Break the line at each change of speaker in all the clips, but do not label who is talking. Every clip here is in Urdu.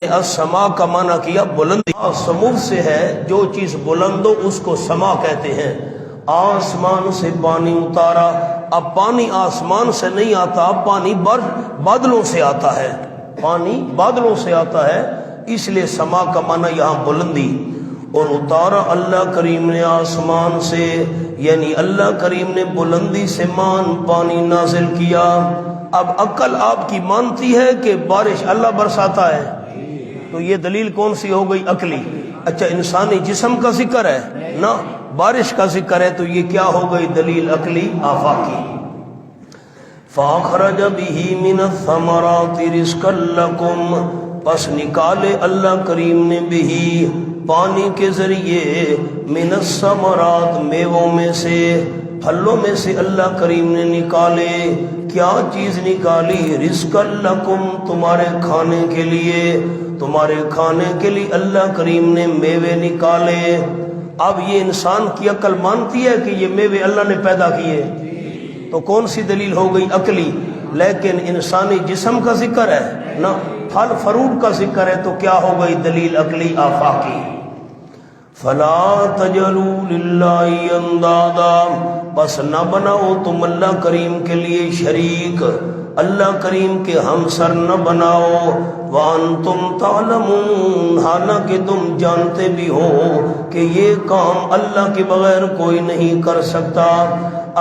السما کا معنی کیا بلندی، سمو سے ہے جو چیز بلند ہو اس کو سما کہتے ہیں۔ آسمان سے پانی اتارا، اب پانی آسمان سے نہیں آتا، پانی بادلوں سے آتا ہے، پانی بادلوں سے آتا ہے، اس لیے سما کا معنی یہاں بلندی۔ اور اتارا اللہ کریم نے آسمان سے، یعنی اللہ کریم نے بلندی سے پانی نازل کیا۔ اب عقل آپ کی مانتی ہے کہ بارش اللہ برساتا ہے، تو یہ دلیل کون سی ہو گئی؟ عقلی۔ اچھا انسانی جسم کا ذکر ہے نا، بارش کا ذکر ہے، تو یہ کیا ہو گئی؟ دلیل عقلی آفاقی۔ فَأَخْرَجَ بِهِ مِنَ الثَّمَرَاتِ رِزْقًا لَكُمْ، پس نکالے اللہ کریم نے بھی پانی کے ذریعے، من الثمرات میووں میں سے، پھلوں میں سے اللہ کریم نے نکالے۔ کیا چیز نکالی؟ رزقا لکم، تمہارے کھانے کے لیے، تمہارے کھانے کے لیے اللہ کریم نے میوے نکالے۔ اب یہ انسان کی عقل مانتی ہے کہ یہ میوے اللہ نے پیدا کیے، تو کون سی دلیل ہو گئی؟ عقلی۔ لیکن انسانی جسم کا ذکر ہے نا، پھل فروٹ کا ذکر ہے، تو کیا ہو گئی؟ دلیل عقلی آفاقی۔ فلا تجعلوا للہ اندادا، بس نہ بناؤ تم اللہ کریم کے لیے شریک، اللہ کریم کے ہمسر نہ بناؤ۔ وانتم تعلمون، حالانکہ تم جانتے بھی ہو کہ یہ کام اللہ کے بغیر کوئی نہیں کر سکتا۔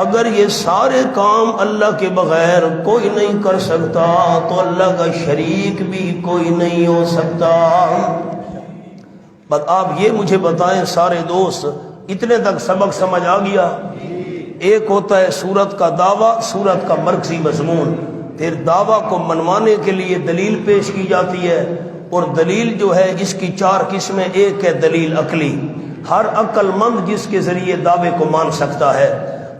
اگر یہ سارے کام اللہ کے بغیر کوئی نہیں کر سکتا تو اللہ کا شریک بھی کوئی نہیں ہو سکتا۔ بس آپ یہ مجھے بتائیں سارے دوست، اتنے تک سبق سمجھ آ گیا؟ ایک ہوتا ہے سورت کا دعویٰ، سورت کا مرکزی مضمون، پھر دعویٰ کو منوانے کے لیے دلیل پیش کی جاتی ہے، اور دلیل جو ہے اس کی چار قسمیں۔ ایک ہے دلیل عقلی، ہر عقل مند جس کے ذریعے دعوے کو مان سکتا ہے۔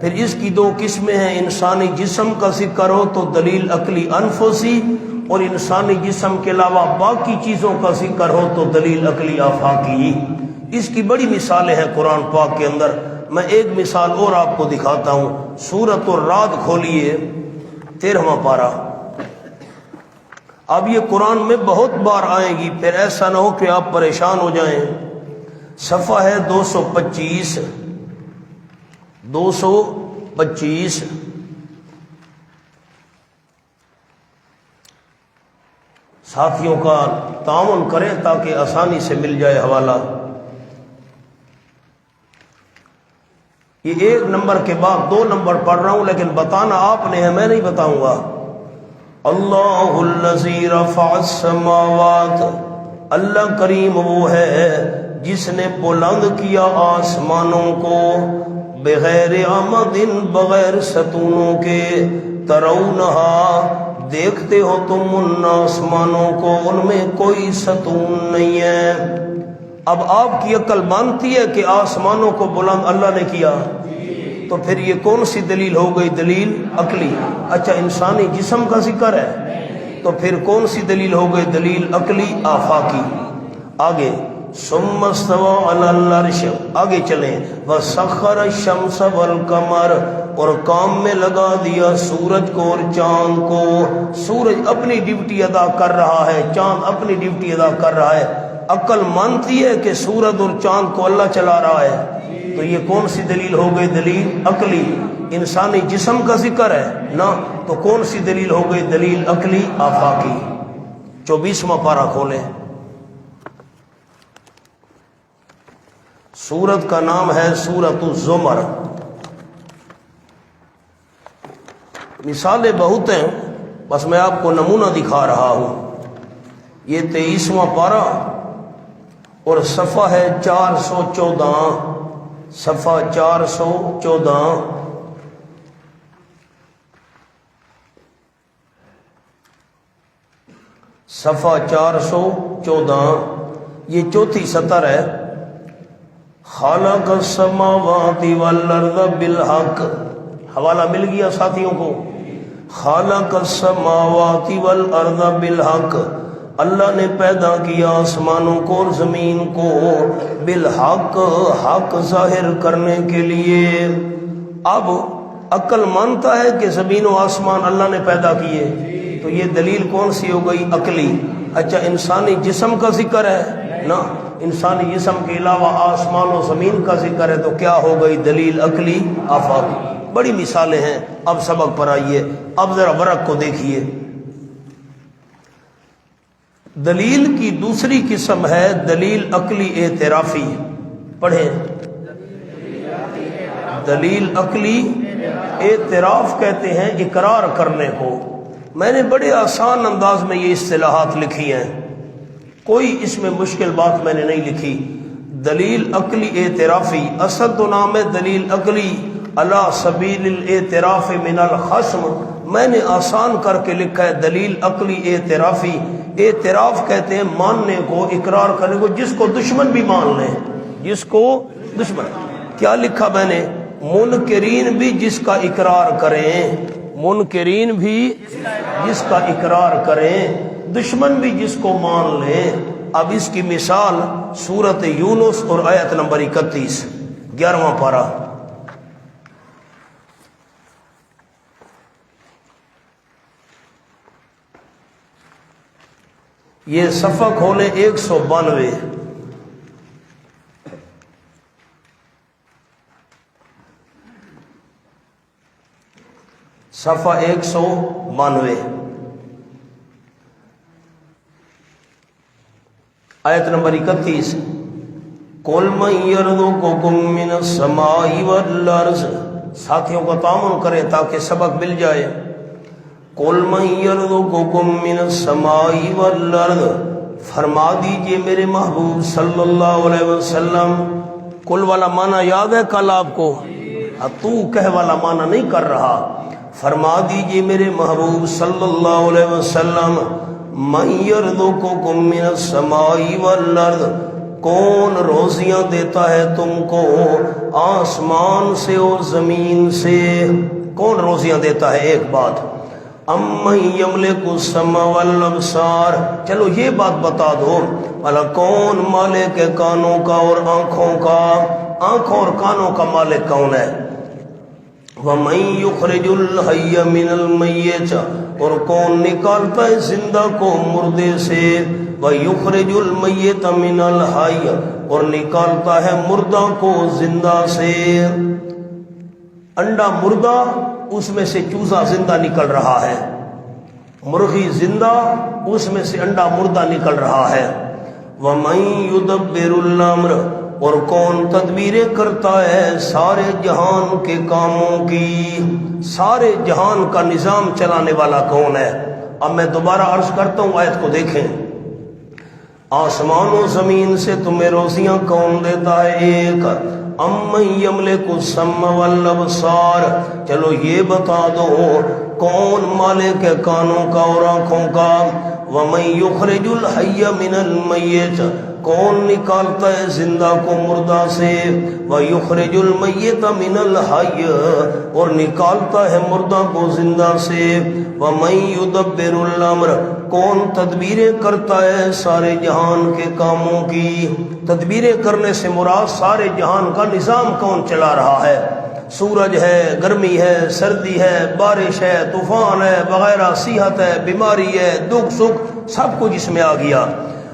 پھر اس کی دو قسمیں ہیں، انسانی جسم کا ذکر ہو تو دلیل عقلی انفسی، اور انسانی جسم کے علاوہ باقی چیزوں کا ذکر ہو تو دلیل عقلی آفاقی۔ اس کی بڑی مثالیں ہیں قرآن پاک کے اندر، میں ایک مثال اور آپ کو دکھاتا ہوں۔ سورۃ الرعد کھولیے، 13واں پارہ۔ اب یہ قرآن میں بہت بار آئے گی، پھر ایسا نہ ہو کہ آپ پریشان ہو جائیں۔ صفحہ ہے 225، 225۔ ساتھیوں کا تعاون کریں تاکہ آسانی سے مل جائے حوالہ۔ یہ 1 نمبر کے بعد 2 نمبر پڑھ رہا ہوں، لیکن بتانا آپ نے ہے، میں نہیں بتاؤں گا۔ اللہ الذی رفع السماوات، اللہ کریم وہ ہے جس نے بلند کیا آسمانوں کو، بغیر عمد، بغیر ستونوں کے، ترونہا، دیکھتے ہو تم ان آسمانوں کو، ان میں کوئی ستون نہیں ہے۔ اب آپ کی عقل مانتی ہے کہ آسمانوں کو بلند اللہ نے کیا، تو پھر یہ کون سی دلیل ہو گئی؟ دلیل عقلی۔ اچھا انسانی جسم کا ذکر ہے، تو پھر کون سی دلیل ہو گئی؟ دلیل عقلی آفاقی۔ آگے ثم استوى على العرش، آگے چلیں۔ وسخر الشمس والقمر، اور کام میں لگا دیا سورج کو اور چاند کو۔ سورج اپنی ڈیوٹی ادا کر رہا ہے، چاند اپنی ڈیوٹی ادا کر رہا ہے۔ عقل مانتی ہے کہ سورج اور چاند کو اللہ چلا رہا ہے، تو یہ کون سی دلیل ہو گئی؟ دلیل عقلی۔ انسانی جسم کا ذکر ہے نا، تو کون سی دلیل ہو گئی؟ دلیل عقلی آفاقی۔ 24واں پارہ کھولیں۔ سورت کا نام ہے سورۃ الزمر۔ مثالیں بہت ہیں، بس میں آپ کو نمونہ دکھا رہا ہوں۔ یہ 23واں پارہ اور صفحہ ہے 414، صفحہ 414۔ صفحہ 414، یہ چوتھی سطر ہے۔ خالق السماوات والارض بالحق، حوالہ مل گیا ساتھیوں کو؟ خالق السماوات والارض بالحق، اللہ نے پیدا کیا آسمانوں کو اور زمین کو، بالحق، حق ظاہر کرنے کے لیے۔ اب عقل مانتا ہے کہ زمین و آسمان اللہ نے پیدا کیے، تو یہ دلیل کون سی ہو گئی؟ عقلی۔ اچھا انسانی جسم کا ذکر ہے نا، انسانی جسم کے علاوہ آسمان و زمین کا ذکر ہے، تو کیا ہو گئی دلیل عقلی آفاقی۔ بڑی مثالیں ہیں، اب سبق پر آئیے، اب ذرا ورق کو دیکھیے۔ دلیل کی دوسری قسم ہے دلیل عقلی اعترافی، پڑھیں، دلیل عقلی اعتراف کہتے ہیں اقرار کرنے کو۔ میں نے بڑے آسان انداز میں یہ اصطلاحات لکھی ہیں، کوئی اس میں مشکل بات میں نے نہیں لکھی۔ دلیل عقلی اعترافی اصل تو نام ہے دلیل عقلی علی سبیل الاعتراف من الخصم، میں نے آسان کر کے لکھا ہے دلیل عقلی اعترافی۔ اعتراف کہتے ہیں ماننے کو، اقرار کرنے کو، جس کو دشمن بھی مان لیں، جس کو دشمن۔ کیا لکھا میں نے؟ منکرین بھی جس کا اقرار کریں، منکرین بھی جس کا اقرار کریں، دشمن بھی جس کو مان لیں۔ اب اس کی مثال سورۃ یونس اور آیت نمبر 31، 11واں پارہ۔ یہ صفحہ کھولے 192، صفحہ 192، آیت نمبر 31۔ قُلْ مَن يَرْزُقُكُم مِّنَ السَّمَاءِ وَالْأَرْضِ، ساتھیوں کو تعاون کریں تاکہ سبق مل جائے۔ قُلْ مَن يَرْزُقُكُم مِّنَ السَّمَاءِ وَالْأَرْضِ، فرما دیجئے میرے محبوب صلی اللہ علیہ وسلم۔ کل والا معنی یاد ہے کل آپ کو؟ تو کہہ والا معنی نہیں کر رہا۔ فرما دیجئے میرے محبوب صلی اللہ علیہ وسلم، من یرزقکم من السماء والارض، کون روزیاں دیتا ہے تم کو آسمان سے اور زمین سے؟ کون روزیاں دیتا ہے؟ ایک بات، امن یملک السمع والابصار، چلو یہ بات بتا دو، بھلا کون مالک ہے کانوں کا اور آنکھوں کا؟ آنکھوں اور کانوں کا مالک کون ہے؟ وَمَن يُخْرِجُ الْحَيَّ مِنَ الْمَيِّتِ، اور کون نکالتا ہے زندہ کو مردے سے؟ وَيُخْرِجُ الْمَيِّتَ مِنَ الْحَيِّ، اور نکالتا ہے مردہ کو زندہ سے۔ انڈا مردہ، اس میں سے چوزا زندہ نکل رہا ہے، مرغی زندہ، اس میں سے انڈا مردہ نکل رہا ہے۔ وَمَن يُدَبِّرُ الْأَمْرَ، اور کون تدبیریں کرتا ہے سارے جہان کے کاموں کی؟ سارے جہان کا نظام چلانے والا کون ہے؟ اب میں دوبارہ عرض کرتا ہوں، آیت کو دیکھیں۔ آسمان و زمین سے تمہیں روزیاں کون دیتا ہے؟ ایک، امن یملک السمع والابصار، چلو یہ بتا دو کون مالک ہے کانوں کا اور آنکھوں کا؟ وَمَن يُخْرِجُ الْحَيَّ مِنَ الْمَيِّتِ، کون نکالتا ہے زندہ کو مردہ سے؟ وَيُخْرِجُ الْمَيِّتَ مِنَ الْحَيِّ، اور نکالتا ہے مردہ کو زندہ سے۔ وَمَن يُدَبِّرُ الْأَمْرَ، کون تدبیریں کرتا ہے سارے جہان کے کاموں کی؟ تدبیریں کرنے سے مراد سارے جہان کا نظام کون چلا رہا ہے؟ سورج ہے، گرمی ہے، سردی ہے، بارش ہے، طوفان ہے وغیرہ، صحت ہے، بیماری ہے، دکھ سکھ، سب کچھ اس میں آ گیا۔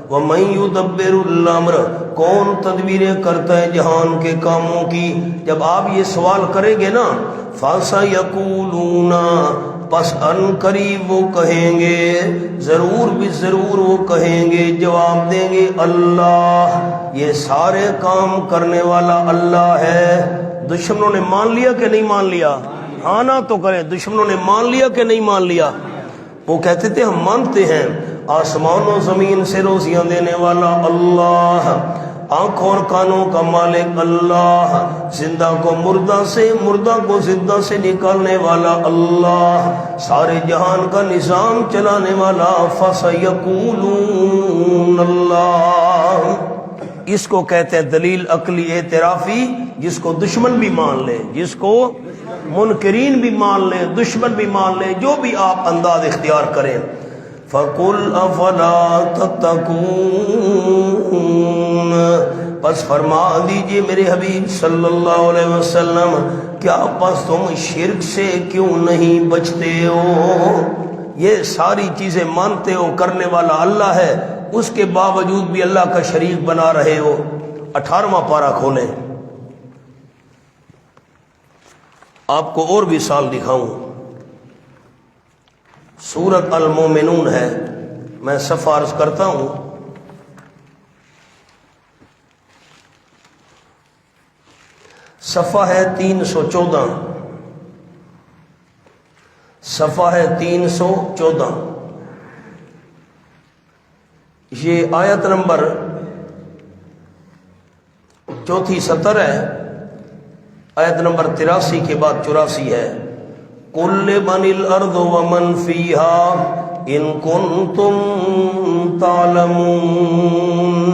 وَمَن يُدَبِّرُ الْأَمْرَ، کون تدبیریں کرتا ہے جہان کے کاموں کی؟ جب آپ یہ سوال کریں گے نا، فَسَيَقُولُونَ، پس ان قریب وہ کہیں گے، ضرور بھی ضرور وہ کہیں گے، جواب دیں گے، اللہ، یہ سارے کام کرنے والا اللہ ہے۔ دشمنوں نے مان لیا کہ نہیں مان لیا؟ ہاں نہ تو کریں، دشمنوں نے مان لیا کہ نہیں مان لیا؟ وہ کہتے تھے ہم مانتے ہیں، آسمان و زمین سے روزیاں دینے والا اللہ، آنکھوں اور کانوں کا مالک اللہ، زندہ کو مردہ سے، مردہ کو زندہ سے نکالنے والا اللہ، سارے جہان کا نظام چلانے والا۔ فَسَيَقُولُونَ اللَّهُ، اس کو کہتے ہیں دلیل عقلی اعترافی، جس کو دشمن بھی مان لے، جس کو منکرین بھی مان لیں، دشمن بھی مان لیں، جو بھی آپ انداز اختیار کریں۔ فَقُلْ أَفَلَا تَتَّقُونَ، پس فرما دیجئے میرے حبیب صلی اللہ علیہ وسلم، کیا پس تم شرک سے کیوں نہیں بچتے ہو؟ یہ ساری چیزیں مانتے ہو کرنے والا اللہ ہے، اس کے باوجود بھی اللہ کا شریک بنا رہے ہو۔ 18واں پارہ کھولیں، آپ کو اور بھی سال دکھاؤں۔ سورت المومنون ہے، میں صفحہ عرض کرتا ہوں، صفحہ ہے 314، صفحہ ہے 314، یہ آیت نمبر 4 سطر ہے، آیت نمبر 83 کے بعد 84 ہے۔ قُل لِّمَنِ الْأَرْضُ وَمَنْ فِيهَا إِن كُنتُمْ تَعْلَمُونَ۔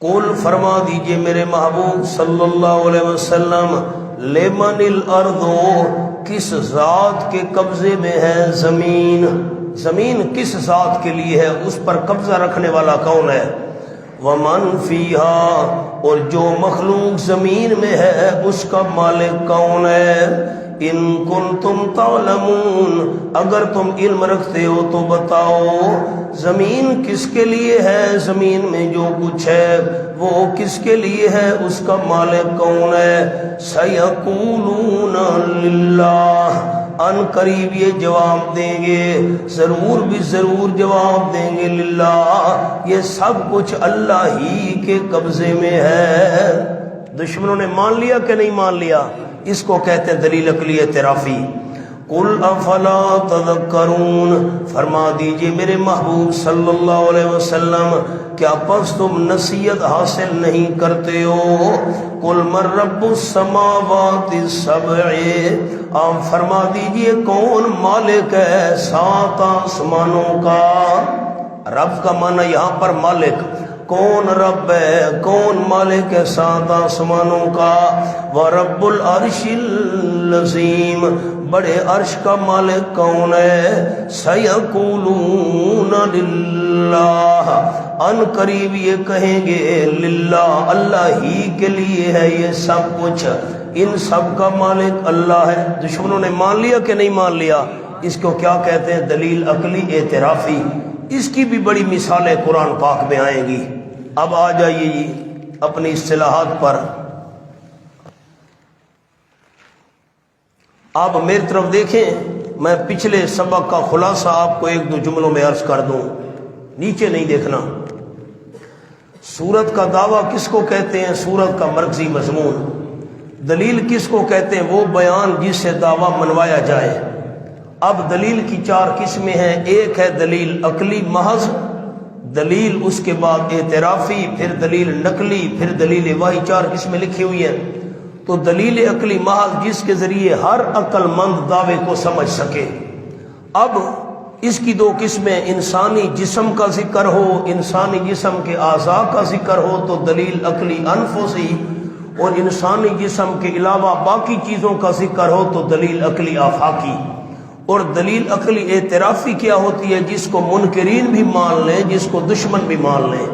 قُل فرما دیجئے میرے محبوب صلی اللہ علیہ وسلم، لِّمَنِ الْأَرْضُ کس ذات کے قبضے میں ہے زمین، زمین کس ذات کے لیے ہے، اس پر قبضہ رکھنے والا کون ہے؟ وَمَنْ فِيهَا اور جو مخلوق زمین میں ہے اس کا مالک کون ہے؟ ان کنتم تعلمون اگر تم علم رکھتے ہو تو بتاؤ زمین کس کے لیے ہے، زمین میں جو کچھ ہے وہ کس کے لیے ہے، اس کا مالک کون ہے؟ سَيَقُولُونَ لِلَّهِ ان قریب یہ جواب دیں گے، ضرور بھی ضرور جواب دیں گے، للہ یہ سب کچھ اللہ ہی کے قبضے میں ہے۔ دشمنوں نے مان لیا کہ نہیں مان لیا؟ اس کو کہتے ہیں دلیل عقلی اعترافی۔ قُلْ أَفَلَا تَذَكَّرُونَ فرما دیجئے میرے محبوب صلی اللہ علیہ وسلم کیا پس تم نصیحت حاصل نہیں کرتے ہو؟ قُلْ مَن رَّبُّ السَّمَاوَاتِ السَّبْعِ آپ فرما دیجئے کون مالک ہے 7 آسمانوں کا؟ رب کا معنی یہاں پر مالک، کون رب ہے، کون مالک ہے 7 آسمانوں کا؟ وَرَبُّ الْعَرْشِ الْعَظِيمِ بڑے عرش کا مالک کون ہے؟ سَيَقُولُونَ لِلَّهِ ان قریب یہ کہیں گے للہ اللہ ہی کے لیے ہے یہ سب کچھ، ان سب کا مالک اللہ ہے۔ دشمنوں نے مان لیا کہ نہیں مان لیا؟ اس کو کیا کہتے ہیں؟ دلیل عقلی اعترافی۔ اس کی بھی بڑی مثالیں قرآن پاک میں آئیں گی۔ اب آ جائیے جی اپنی اصطلاحات پر۔ آپ میری طرف دیکھیں، میں پچھلے سبق کا خلاصہ آپ کو 1-2 جملوں میں عرض کر دوں، نیچے نہیں دیکھنا۔ سورت کا دعویٰ کس کو کہتے ہیں؟ سورت کا مرکزی مضمون۔ دلیل کس کو کہتے ہیں؟ وہ بیان جس سے دعویٰ منوایا جائے۔ اب دلیل کی 4 قسمیں ہیں، ایک ہے دلیل عقلی محض، دلیل اس کے بعد اعترافی، پھر دلیل نقلی، پھر دلیل وحی، 4 قسمیں لکھی ہوئی ہیں۔ تو دلیل عقلی محض جس کے ذریعے ہر عقل مند دعوے کو سمجھ سکے۔ اب اس کی 2 قسمیں، انسانی جسم کا ذکر ہو، انسانی جسم کے اعضاء کا ذکر ہو تو دلیل عقلی انفسی، اور انسانی جسم کے علاوہ باقی چیزوں کا ذکر ہو تو دلیل عقلی آفاقی۔ اور دلیل عقلی اعترافی کیا ہوتی ہے؟ جس کو منکرین بھی مان لیں، جس کو دشمن بھی مان لیں۔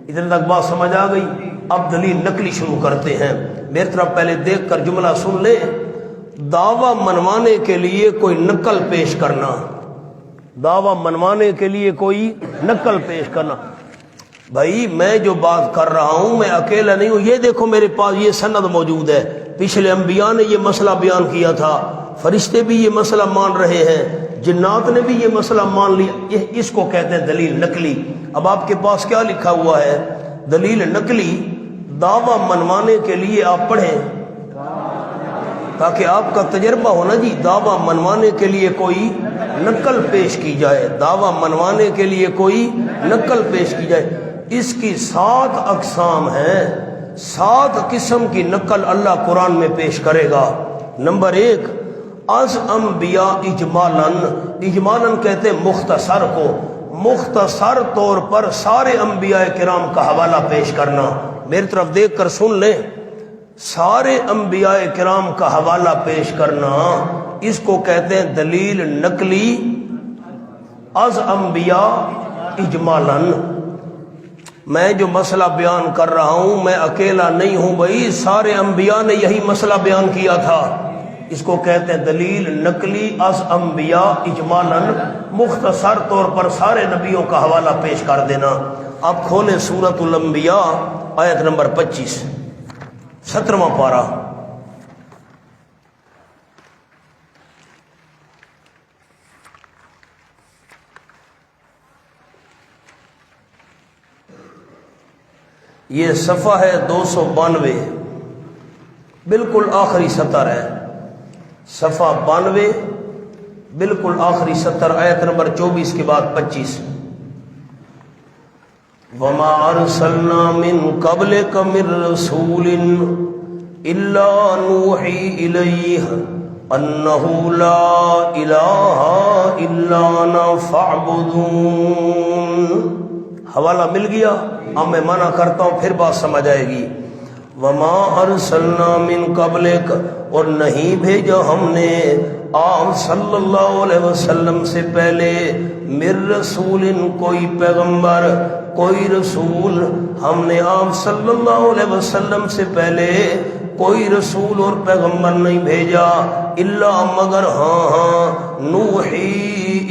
ادھر تک بات سمجھ آ گئی؟ اب دلیل نقلی شروع کرتے ہیں۔ میری طرف پہلے دیکھ کر جملہ سن لیں۔ دعویٰ منوانے کے لیے کوئی نقل پیش کرنا، دعویٰ منوانے کے لیے کوئی نقل پیش کرنا۔ بھائی میں جو بات کر رہا ہوں میں اکیلا نہیں ہوں، یہ دیکھو میرے پاس یہ سند موجود ہے، پچھلے انبیاء نے یہ مسئلہ بیان کیا تھا، فرشتے بھی یہ مسئلہ مان رہے ہیں، جنات نے بھی یہ مسئلہ مان لیا۔ اس کو کہتے ہیں دلیل نقلی۔ اب آپ کے پاس کیا لکھا ہوا ہے؟ دلیل نقلی دعویٰ منوانے کے لیے آپ پڑھیں تاکہ آپ کا تجربہ ہو نا جی، دعویٰ منوانے کے لیے کوئی نقل پیش کی جائے، دعویٰ منوانے کے لیے کوئی نقل پیش کی جائے۔ اس کی 7 اقسام ہیں، 7 قسم کی نقل اللہ قرآن میں پیش کرے گا۔ نمبر 1 از انبیاء اجمالاً، اجمالاً کہتے ہیں مختصر کو، مختصر طور پر سارے انبیاء کرام کا حوالہ پیش کرنا۔ میری طرف دیکھ کر سن لیں، سارے انبیاء کرام کا حوالہ پیش کرنا، اس کو کہتے ہیں دلیل نقلی از انبیاء اجمالاً۔ میں جو مسئلہ بیان کر رہا ہوں میں اکیلا نہیں ہوں بھائی، سارے انبیاء نے یہی مسئلہ بیان کیا تھا۔ اس کو کہتے ہیں دلیل نقلی از انبیاء اجمالاً، مختصر طور پر سارے نبیوں کا حوالہ پیش کر دینا۔ آپ کھولیں سورۃ الانبیاء آیت نمبر 25، 17واں پارہ۔ یہ صفحہ ہے 292، بالکل آخری سطر ہے، صفحہ 92 بالکل آخری سطر، آیت نمبر 24 کے بعد 25۔ وما ارسلنا من قبلک من رسول الا نوحی الیہ انہ لا الہ الا انا فاعبدون۔ حوالہ مل گیا؟ اب میں منع کرتا ہوں پھر بات سمجھ آئے گی۔ وما ارسلنا من قبلک، اور نہیں بھیجا ہم نے آپ صلی اللہ علیہ وسلم سے پہلے، من رسول کوئی پیغمبر کوئی رسول، ہم نے آپ صلی اللہ علیہ وسلم سے پہلے کوئی رسول اور پیغمبر نہیں بھیجا، الا مگر ہاں نوحی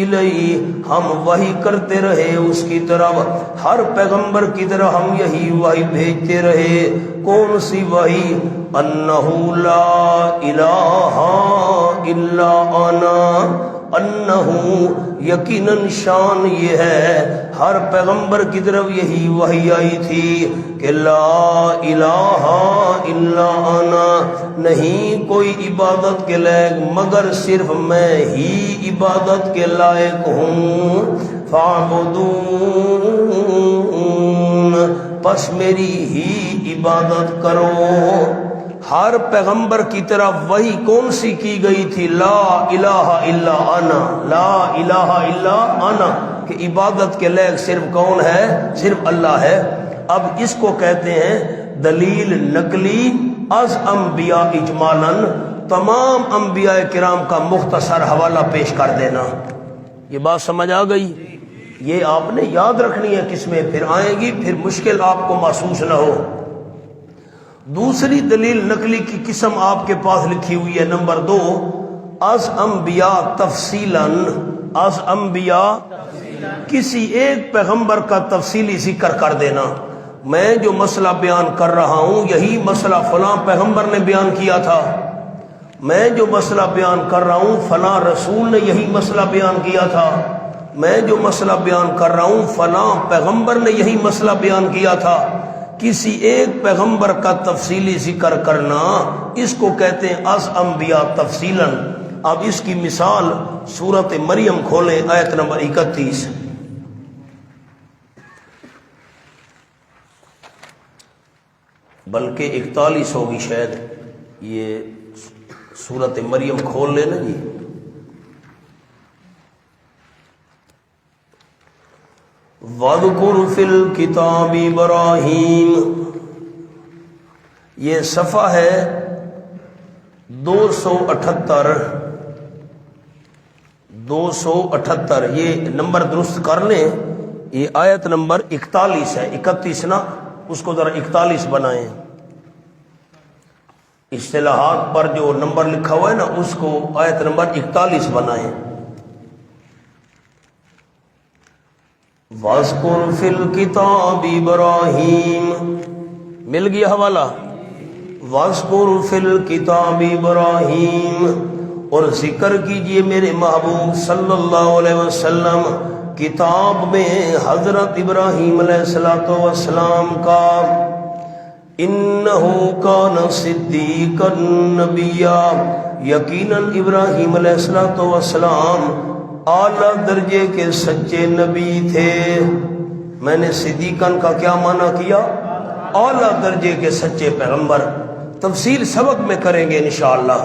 الیہ، ہم وحی کرتے رہے اس کی طرف، ہر پیغمبر کی طرح ہم یہی وحی بھیجتے رہے۔ کون سی وحی؟ انہ لا الہ الا انا، انہ یقیناً شان یہ ہے، ہر پیغمبر کی طرف یہی وحی آئی تھی کہ لا الہ الا انا، نہیں کوئی عبادت کے لائق مگر صرف میں ہی عبادت کے لائق ہوں، فاعبدون، پس میری ہی عبادت کرو۔ ہر پیغمبر کی طرف وہی کون سی کی گئی تھی؟ لا الہ الا انا، لا الہ الا انا، کہ عبادت کے لائق صرف کون ہے؟ صرف اللہ ہے۔ اب اس کو کہتے ہیں دلیل نقلی از انبیاء اجمالاً، تمام انبیاء کرام کا مختصر حوالہ پیش کر دینا۔ یہ بات سمجھ آ گئی؟ یہ آپ نے یاد رکھنی ہے، کس میں پھر آئے گی، پھر مشکل آپ کو محسوس نہ ہو۔ دوسری دلیل نقلی کی قسم آپ کے پاس لکھی ہوئی ہے نمبر 2، از انبیاء تفصیلاً، از انبیاء کسی ایک پیغمبر کا تفصیلی ذکر کر دینا۔ میں جو مسئلہ بیان کر رہا ہوں یہی مسئلہ فلاں پیغمبر نے بیان کیا تھا، میں جو مسئلہ بیان کر رہا ہوں فلاں رسول نے یہی مسئلہ بیان کیا تھا، میں جو مسئلہ بیان کر رہا ہوں فلاں پیغمبر نے یہی مسئلہ بیان کیا تھا۔ کسی ایک پیغمبر کا تفصیلی ذکر کرنا، اس کو کہتے ہیں از انبیاء تفصیلاً۔ اب اس کی مثال سورۃ مریم کھولیں آیت نمبر 31، بلکہ 41 ہوگی شاید، یہ سورۃ مریم کھول لینا جی۔ وَاذْكُرْ فِي الْكِتَابِ ابراہیم، یہ صفحہ ہے 278، یہ نمبر درست کر لیں، یہ آیت نمبر 41 ہے، 31 نا، اس کو ذرا 41 بنائیں۔ اصطلاحات پر جو نمبر لکھا ہوا ہے نا اس کو آیت نمبر 41 بنائیں۔ وَاذْكُرْ فِي الْكِتَابِ ابراہیم، مل گیا حوالہ؟ وَاذْكُرْ فِي الْكِتَابِ ابراہیم، اور ذکر کیجئے میرے محبوب صلی اللہ علیہ وسلم کتاب میں حضرت ابراہیم علیہ السلام کا، انہو کان صدیقا نبیا، یقیناً ابراہیم علیہ السلام اعلیٰ درجے کے سچے نبی تھے۔ میں نے صدیقاً کا کیا معنی کیا؟ اعلیٰ درجے کے سچے پیغمبر، تفصیل سبق میں کریں گے انشاءاللہ۔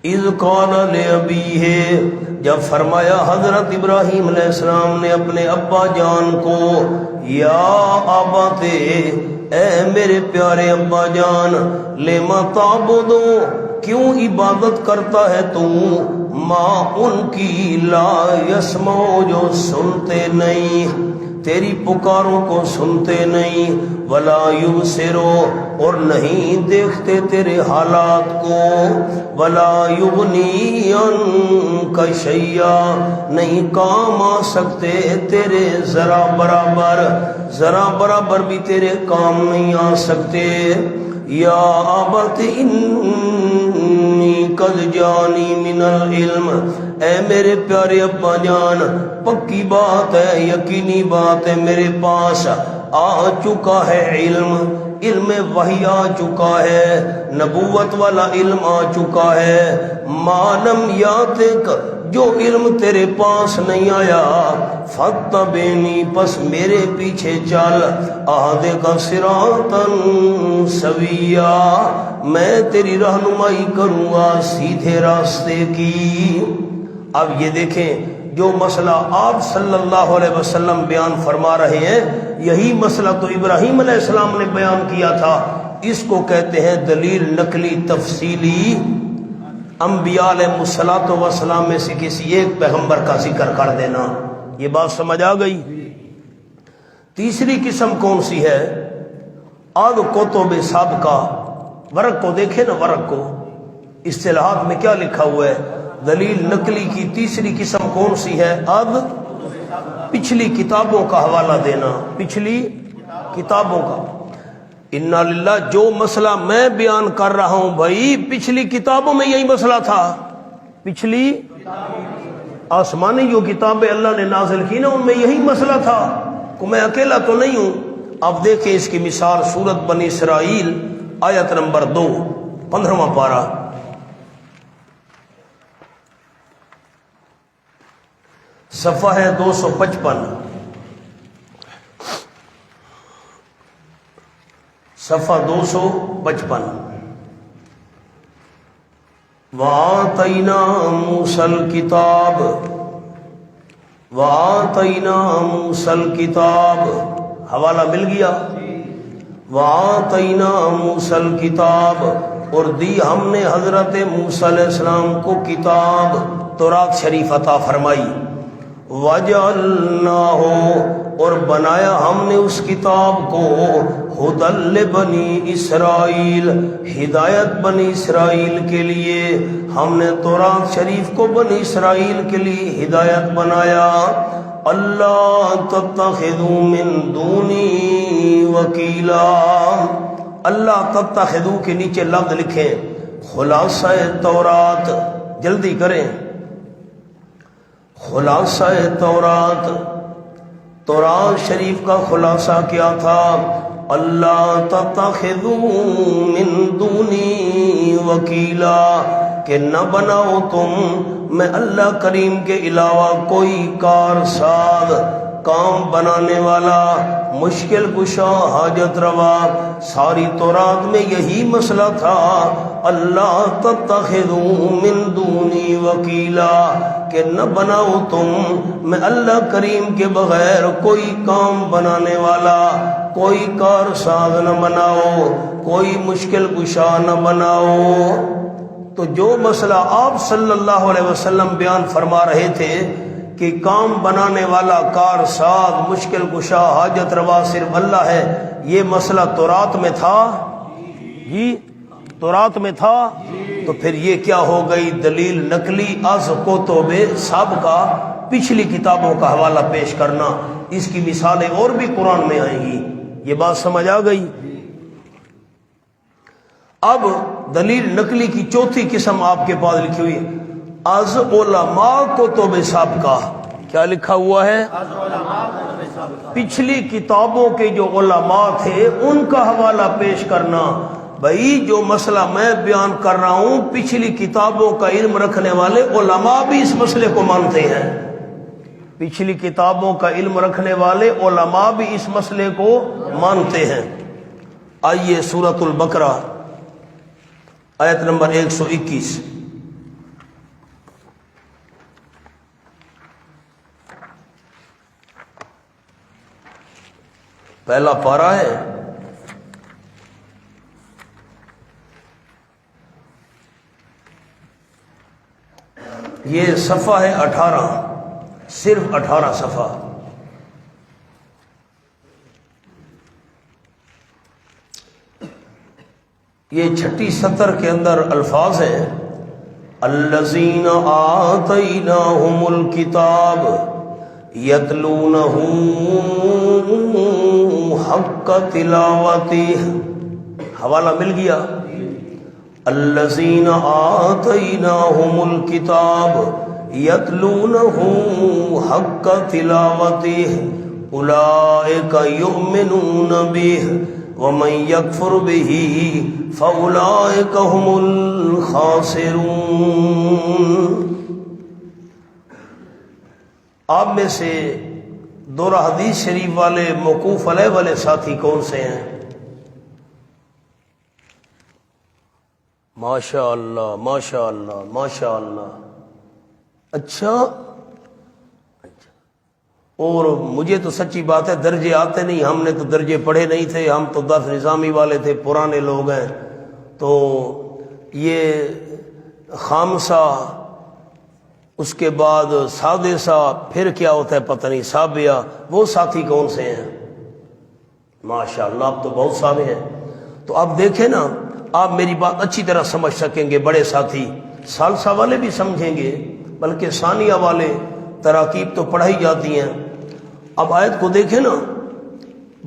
اذ قال لأبیہ، جب فرمایا حضرت ابراہیم علیہ السلام نے اپنے ابا جان کو، یا ابت، اے میرے پیارے ابا جان، لما تعبدو، کیوں عبادت کرتا ہے تو، ماں ان کی لا یسمعو جو سنتے نہیں، تیری پکاروں کو سنتے نہیں، ولا یبصرو اور نہیں دیکھتے تیرے حالات کو، ولا یغنی عنک شیئا نہیں کام آ سکتے تیرے ذرا برابر بھی تیرے کام نہیں آ سکتے۔ یا ابت انی قد جانی من العلم، اے میرے پیارے ابا جان پکی بات ہے، یقینی بات ہے، میرے پاس آ چکا ہے علم وحی آ چکا ہے، نبوت والا علم آ چکا ہے، معلوم یاتک جو علم تیرے پاس نہیں آیا، فاتبعنی پس میرے پیچھے چل، اہدک صراطا سویا میں تیری رہنمائی کروں گا سیدھے راستے کی۔ اب یہ دیکھیں جو مسئلہ آپ صلی اللہ علیہ وسلم بیان فرما رہے ہیں، یہی مسئلہ تو ابراہیم علیہ السلام نے بیان کیا تھا، اس کو کہتے ہیں دلیل نقلی تفصیلی، انبیاء علیہ الصلوۃ والسلام میں سے کسی ایک پیغمبر کا ذکر کر دینا۔ یہ بات سمجھ آ گئی؟ تیسری قسم کون سی ہے؟ آد کتب سابقہ، ورق کو دیکھیں نا، ورق کو اصطلاحات میں کیا لکھا ہوا ہے؟ دلیل نقلی کی تیسری قسم کون سی ہے؟ اب پچھلی کتابوں کا حوالہ دینا، پچھلی کتابوں کا۔ انا للہ، جو مسئلہ میں بیان کر رہا ہوں بھائی پچھلی کتابوں میں یہی مسئلہ تھا، پچھلی آسمانی جو کتابیں اللہ نے نازل کی نا ان میں یہی مسئلہ تھا، کہ میں اکیلا تو نہیں ہوں۔ اب دیکھیں اس کی مثال، سورۃ بنی اسرائیل آیت نمبر 2، 15واں پارہ، صفحہ ہے 255، صفحہ 255۔ وَآتَيْنَا مُوسَى الْكِتَابَ، وَآتَيْنَا مُوسَى الْكِتَابَ، حوالہ مل گیا۔ وَآتَيْنَا مُوسَى الْكِتَابَ، اور دی ہم نے حضرت موسیٰ علیہ السلام کو کتاب تورات شریف عطا فرمائی۔ وَجَعَلْنَاهُ، اور بنایا ہم نے اس کتاب کو ہدی لبنی اسرائیل، ہدایت بنی اسرائیل کے لیے، ہم نے تورات شریف کو بنی اسرائیل کے لیے ہدایت بنایا۔ اللہ تتخذوا من دونی وکیلا، اللہ تتخذوا کے نیچے لفظ لکھیں خلاصہ تورات، جلدی کریں، خلاصہ تورات، تورات شریف کا خلاصہ کیا تھا؟ اللہ تتخذوا من دونی وکیلا، کہ نہ بناؤ تم میں اللہ کریم کے علاوہ کوئی کار ساز، کام بنانے والا، مشکل کشا، حاجت روا۔ ساری تورات میں یہی مسئلہ تھا، اللہ تتخذوا من دونی وکیلا، کہ نہ بناؤ تم میں اللہ کریم کے بغیر کوئی کام بنانے والا، کوئی کار ساز نہ بناؤ، کوئی مشکل کشا نہ بناؤ۔ تو جو مسئلہ آپ صلی اللہ علیہ وسلم بیان فرما رہے تھے کہ کام بنانے والا، کار ساز، مشکل کشا، حاجت روا صرف اللہ ہے، یہ مسئلہ تورات میں تھا؟ جی تورات میں تھا۔ تو پھر یہ کیا ہو گئی؟ دلیل نقلی از کتب سابقہ، پچھلی کتابوں کا حوالہ پیش کرنا۔ اس کی مثالیں اور بھی قرآن میں آئیں گی۔ یہ بات سمجھ آ گئی؟ اب دلیل نقلی کی چوتھی قسم آپ کے پاس لکھی ہوئی ہے، از علماء کتب سابقہ۔ کیا لکھا ہوا ہے؟ پچھلی کتابوں کے جو علماء تھے ان کا حوالہ پیش کرنا۔ بھائی جو مسئلہ میں بیان کر رہا ہوں، پچھلی کتابوں کا علم رکھنے والے علماء بھی اس مسئلے کو مانتے ہیں، پچھلی کتابوں کا علم رکھنے والے علماء بھی اس مسئلے کو مانتے ہیں۔ آئیے سورۃ البقرہ آیت نمبر 121، پہلا پارہ ہے، یہ صفحہ ہے 18، صرف 18 صفحہ۔ یہ چھٹی سطر کے اندر الفاظ ہیں الذین آتیناہم الکتاب یتلونہ حق تلاوتہ، حوالہ مل گیا؟ الذین آتیناہم الکتاب یتلونہ حق تلاوتہ اولئک یؤمنون بہ ومن یکفر بہ فاولئک هم الخاسرون۔ آپ میں سے دورہ حدیث شریف والے موقوف علیہ والے ساتھی کون سے ہیں؟ ماشاء اللہ ماشاء اللہ ماشاء اللہ۔ اچھا، اور مجھے تو سچی بات ہے درجے آتے نہیں، ہم نے تو درجے پڑھے نہیں تھے، ہم تو درس نظامی والے تھے، پرانے لوگ ہیں، تو یہ خامسہ، اس کے بعد سادسہ، پھر کیا ہوتا ہے پتہ نہیں، سابعہ، وہ ساتھی کون سے ہیں؟ ماشاءاللہ آپ تو بہت سارے ہیں۔ تو آپ دیکھیں نا، آپ میری بات اچھی طرح سمجھ سکیں گے، بڑے ساتھی ثالثہ والے بھی سمجھیں گے، بلکہ ثانیہ والے تراکیب تو پڑھائی جاتی ہیں۔ اب آیت کو دیکھیں نا،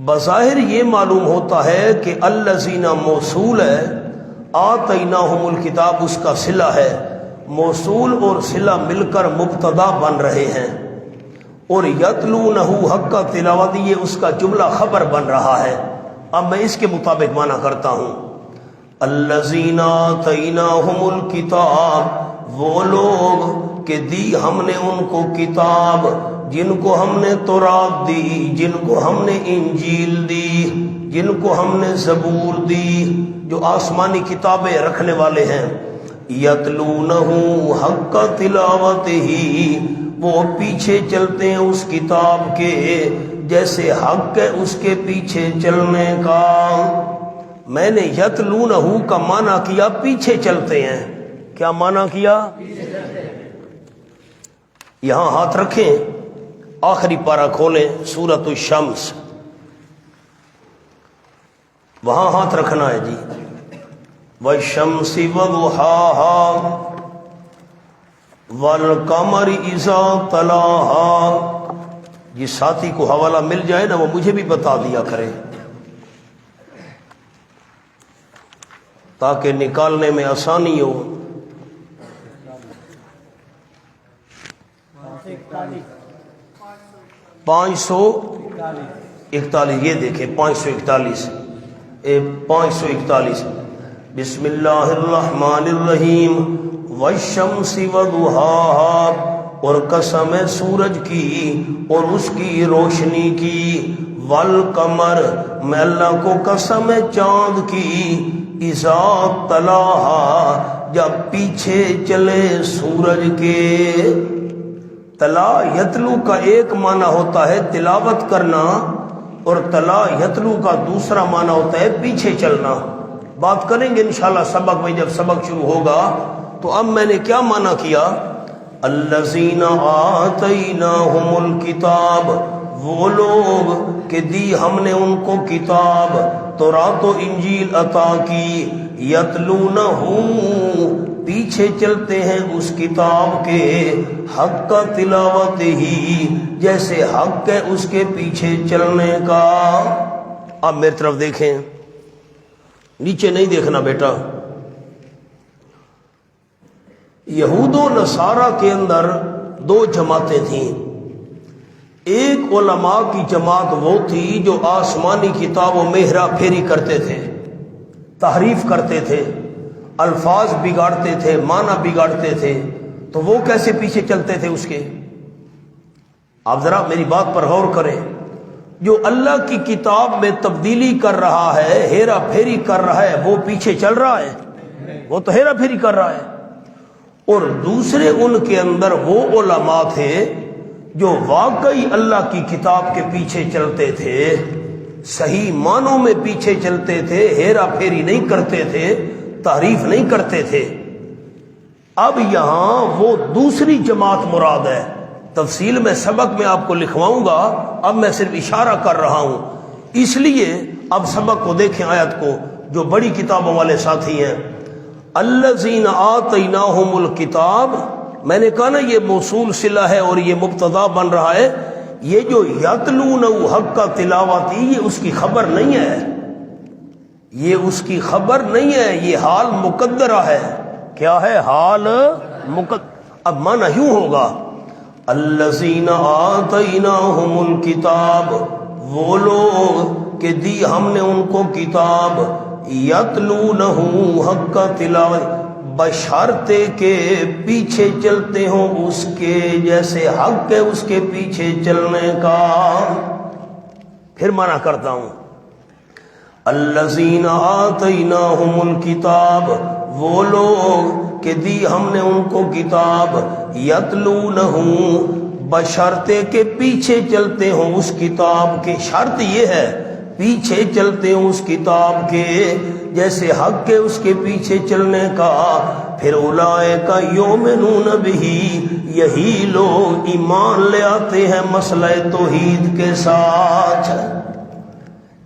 بظاہر یہ معلوم ہوتا ہے کہ الذین موصول ہے، آتیناہم الکتاب اس کا صلہ ہے، موصول اور صلہ مل کر مبتدا بن رہے ہیں، اور یتلونہ حق تلاوت یہ اس کا جملہ خبر بن رہا ہے۔ اب میں اس کے مطابق معنی کرتا ہوں، الذین آتیناہم الکتاب، وہ لوگ کہ دی ہم نے ان کو کتاب، جن کو ہم نے تورات دی، جن کو ہم نے انجیل دی، جن کو ہم نے زبور دی، جو آسمانی کتابیں رکھنے والے ہیں، یتلونہ حق تلاوتہ، وہ پیچھے چلتے ہیں اس کتاب کے جیسے حق ہے اس کے پیچھے چلنے کا۔ میں نے یتلونہ کا معنی کیا پیچھے چلتے ہیں، کیا معنی کیا؟ یہاں ہاتھ رکھیں، آخری پارہ کھولیں، سورۃ الشمس، وہاں ہاتھ رکھنا ہے جی۔ والشمس وضحاها والقمر اذا تلاها، جس ساتھی کو حوالہ مل جائے نا وہ مجھے بھی بتا دیا کرے تاکہ نکالنے میں آسانی ہو۔ 541، یہ دیکھیں 541، 541، بسم اللہ الرحمن الرحیم، والشمس وضحاها، اور قسم ہے سورج کی اور اس کی روشنی کی، والقمر، میں اللہ کو قسم ہے چاند کی، اذا تلاها، جب پیچھے چلے سورج کے۔ تلا یتلو کا ایک معنی ہوتا ہے تلاوت کرنا، اور تلا یتلو کا دوسرا معنی ہوتا ہے پیچھے چلنا۔ بات کریں گے انشاءاللہ سبق میں، جب سبق شروع ہوگا۔ تو اب میں نے کیا معنی کیا؟ الذین آتیناہم الکتاب، وہ لوگ کہ دی ہم نے ان کو کتاب، تورات و انجیل عطا کی، یتلونہ، پیچھے چلتے ہیں اس کتاب کے، حق تلاوت ہی، جیسے حق ہے اس کے پیچھے چلنے کا۔ اب میری طرف دیکھیں، نیچے نہیں دیکھنا بیٹا۔ یہود و نصارہ کے اندر دو جماعتیں تھیں۔ ایک علماء کی جماعت وہ تھی جو آسمانی کتابوں میں ہیرا پھیری کرتے تھے، تحریف کرتے تھے، الفاظ بگاڑتے تھے، معنی بگاڑتے تھے، تو وہ کیسے پیچھے چلتے تھے اس کے؟ آپ ذرا میری بات پر غور کریں۔ جو اللہ کی کتاب میں تبدیلی کر رہا ہے، ہیرا پھیری کر رہا ہے، وہ پیچھے چل رہا ہے؟ وہ تو ہیرا پھیری کر رہا ہے۔ اور دوسرے ان کے اندر وہ علماء تھے جو واقعی اللہ کی کتاب کے پیچھے چلتے تھے، صحیح معنوں میں پیچھے چلتے تھے، ہیرا پھیری نہیں کرتے تھے، تحریف نہیں کرتے تھے۔ اب یہاں وہ دوسری جماعت مراد ہے، تفصیل میں سبق میں آپ کو لکھواؤں گا، اب میں صرف اشارہ کر رہا ہوں، اس لیے اب سبق کو دیکھیں آیت کو، جو بڑی کتابوں والے ساتھی ہیں۔ الذین آتیناہم الکتاب، میں نے کہا نا یہ موصول صلہ ہے اور یہ مبتدا بن رہا ہے، یہ جو یتلون حق کا تلاوت، یہ اس کی خبر نہیں ہے، یہ اس کی خبر نہیں ہے، یہ حال مقدرہ ہے۔ کیا ہے؟ حال اب معنی یوں ہوگا، الذین آتیناہم الکتاب، وہ لوگ کہ دی ہم نے ان کو کتاب، یتلونہ حق کا تلاوت، بشرطے کے پیچھے چلتے ہوں اس کے جیسے حق ہے اس کے پیچھے چلنے کا۔ پھر معنی کرتا ہوں، الذین آتیناہم الکتاب، وہ لوگ کہ دی ہم نے ان کو کتاب، یتلونہ بشرطے کے پیچھے چلتے ہوں اس کتاب کے، شرط یہ ہے پیچھے چلتے ہوں اس کتاب کے جیسے حق کے اس کے پیچھے چلنے کا۔ پھر اولئک یؤمنون بہ، یہی لوگ ایمان لے آتے ہیں مسئلہ توحید کے ساتھ۔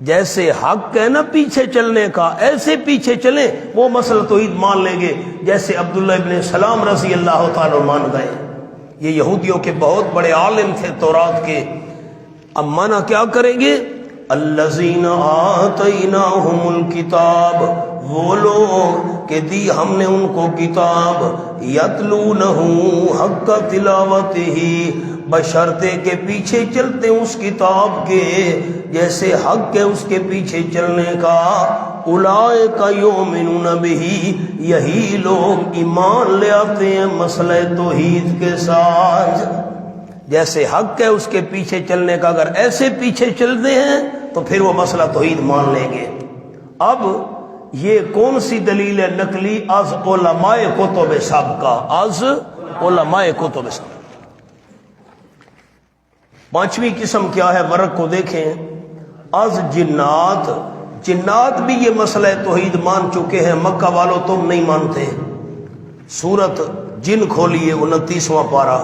جیسے حق ہے نا پیچھے چلنے کا، ایسے پیچھے چلیں، وہ مسئلہ توحید مان لیں گے، جیسے عبداللہ ابن سلام رضی اللہ تعالیٰ مان گئے۔ یہ یہودیوں کے بہت بڑے عالم تھے تورات کے۔ اب معنی کیا کریں گے؟ الذین آتیناہم الکتاب، وہ لوگ کہ دی ہم نے ان کو کتاب، یتلونہ حق تلاوتہ، بشرطے کے پیچھے چلتے اس کتاب کے جیسے حق ہے اس کے پیچھے چلنے کا۔ اولئک یؤمنون بہ، یہی لوگ ایمان لے آتے ہیں مسئلہ توحید کے ساتھ، جیسے حق ہے اس کے پیچھے چلنے کا۔ اگر ایسے پیچھے چلتے ہیں تو پھر وہ مسئلہ توحید مان لیں گے۔ اب یہ کون سی دلیل ہے نقلی؟ از علماء کتب سابقہ، از علماء کتب سابقہ۔ پانچویں قسم کیا ہے؟ ورق کو دیکھیں، از جنات، جنات بھی یہ مسئلہ توحید مان چکے ہیں، مکہ والوں تم نہیں مانتے۔ سورت جن کھولیے 29واں پارہ،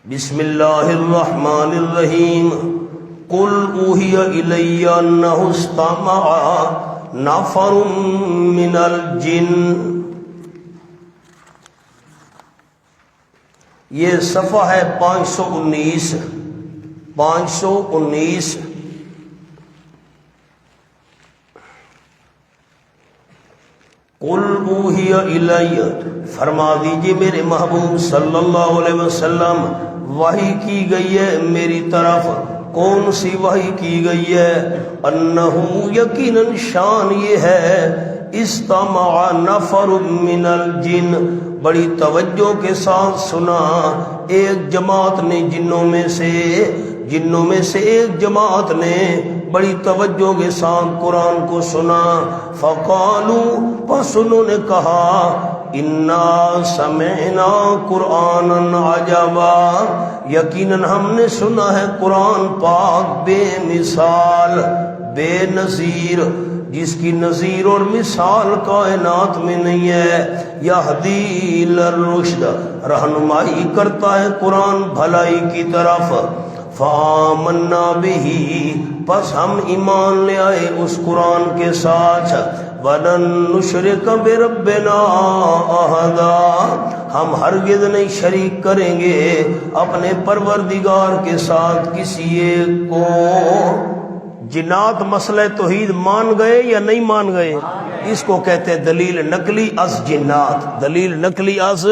بسم اللہ الرحمن الرحیم، قل اوحی الی انہ استمع نفر من الجن۔ یہ صفحہ ہے 519، 519۔ قل اوحی الی، فرما دیجئے میرے محبوب صلی اللہ علیہ وسلم، وحی کی گئی ہے میری طرف۔ کون سی وحی کی گئی ہے؟ انہو، یقیناً شان یہ ہے، استمع نفر من الجن، بڑی توجہ کے ساتھ سنا ایک جماعت نے جنوں میں سے ایک جماعت نے بڑی توجہ کے ساتھ قرآن کو سنا۔ فقالوا، پس انہوں نے کہا، انا سمعنا قرآنا عجبا، یقیناً ہم نے سنا ہے قرآن پاک بے مثال، بے نظیر، جس کی نظیر اور مثال کائنات میں نہیں ہے۔ یہدی للرشد، رہنمائی کرتا ہے قرآن بھلائی کی طرف۔ فآمنا بہ، پس ہم ایمان لے آئے اس قرآن کے ساتھ۔ ولن نشرک بربنا احدا، ہم ہرگز نہیں شریک کریں گے اپنے پروردگار کے ساتھ کسی ایک کو۔ جنات مسئلہ توحید مان گئے یا نہیں مان گئے؟ اس کو کہتے ہیں دلیل نقلی از جنات، دلیل نقلی از۔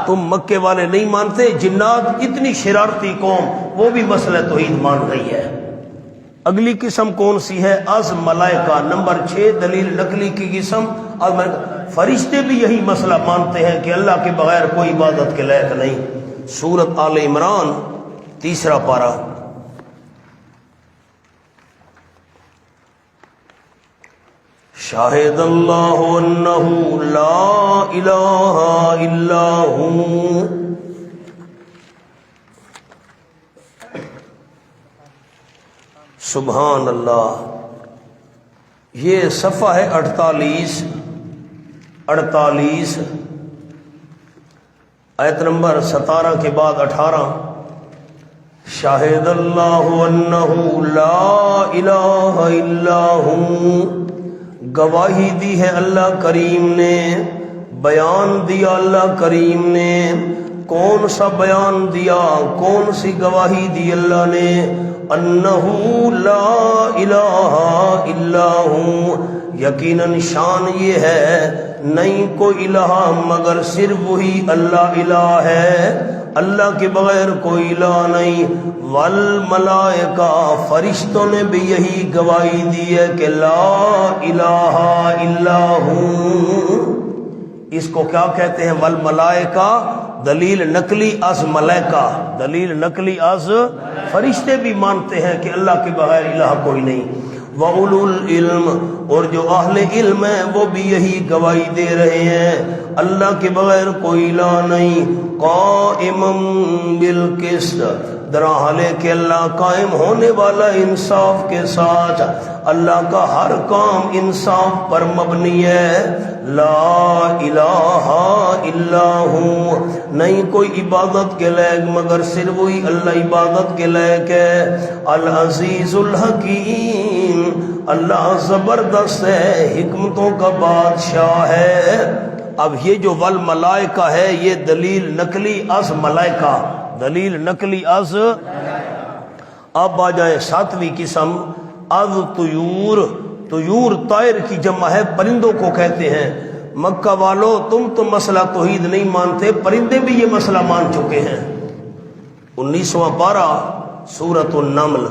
تم مکے والے نہیں مانتے، جنات اتنی شرارتی قوم، وہ بھی مسئلہ توحید مان گئی ہے۔ اگلی قسم کون سی ہے؟ از ملائکہ، نمبر 6 دلیل نقلی کی قسم۔ اور فرشتے بھی یہی مسئلہ مانتے ہیں کہ اللہ کے بغیر کوئی عبادت کے لائق نہیں۔ سورت آل عمران 3 پارہ، شاہد اللہ انہ لا الہ الا ہو، سبحان اللہ۔ یہ صفحہ ہے 48 آیت نمبر 17 کے بعد 18. شاہد اللہ انہ لا الہ الا ہو، گواہی دی ہے اللہ کریم نے، بیان دیا اللہ کریم نے. کون سا بیان دیا، کون سی گواہی دی اللہ نے؟ انہو لا الہ الا ہو، یقیناً شان یہ ہے نہیں کوئی الہ مگر صرف وہی اللہ الہ ہے، اللہ کے بغیر کوئی الہ نہیں. والملائکہ، فرشتوں نے بھی یہی گواہی دی ہے کہ لا الہ الا ہو. اس کو کیا کہتے ہیں؟ والملائکہ، دلیل نقلی از ملائکہ، دلیل نقلی از فرشتے بھی مانتے ہیں کہ اللہ کے بغیر الہ کوئی نہیں. وَأُولُو الْعِلْمِ، اور جو اہل علم ہیں وہ بھی یہی گواہی دے رہے ہیں اللہ کے بغیر کوئی الہ نہیں. قائمًا بالقسط، در حالے کہ اللہ قائم ہونے والا انصاف کے ساتھ، اللہ کا ہر کام انصاف پر مبنی ہے. لا الہ الا ہو، نہیں کوئی عبادت کے لائق مگر صرف وہی اللہ عبادت کے لائق ہے. العزیز الحکیم، اللہ زبردست ہے، حکمتوں کا بادشاہ ہے. اب یہ جو والملائکہ ہے یہ دلیل نقلی از ملائکہ، دلیل نقلی از. اب آ جائیں 7ویں قسم از طیور. طیور طائر کی جمع ہے، پرندوں کو کہتے ہیں. مکہ والو تم تو مسئلہ توحید نہیں مانتے، پرندے بھی یہ مسئلہ مان چکے ہیں. 19واں پارہ سورۃ النمل.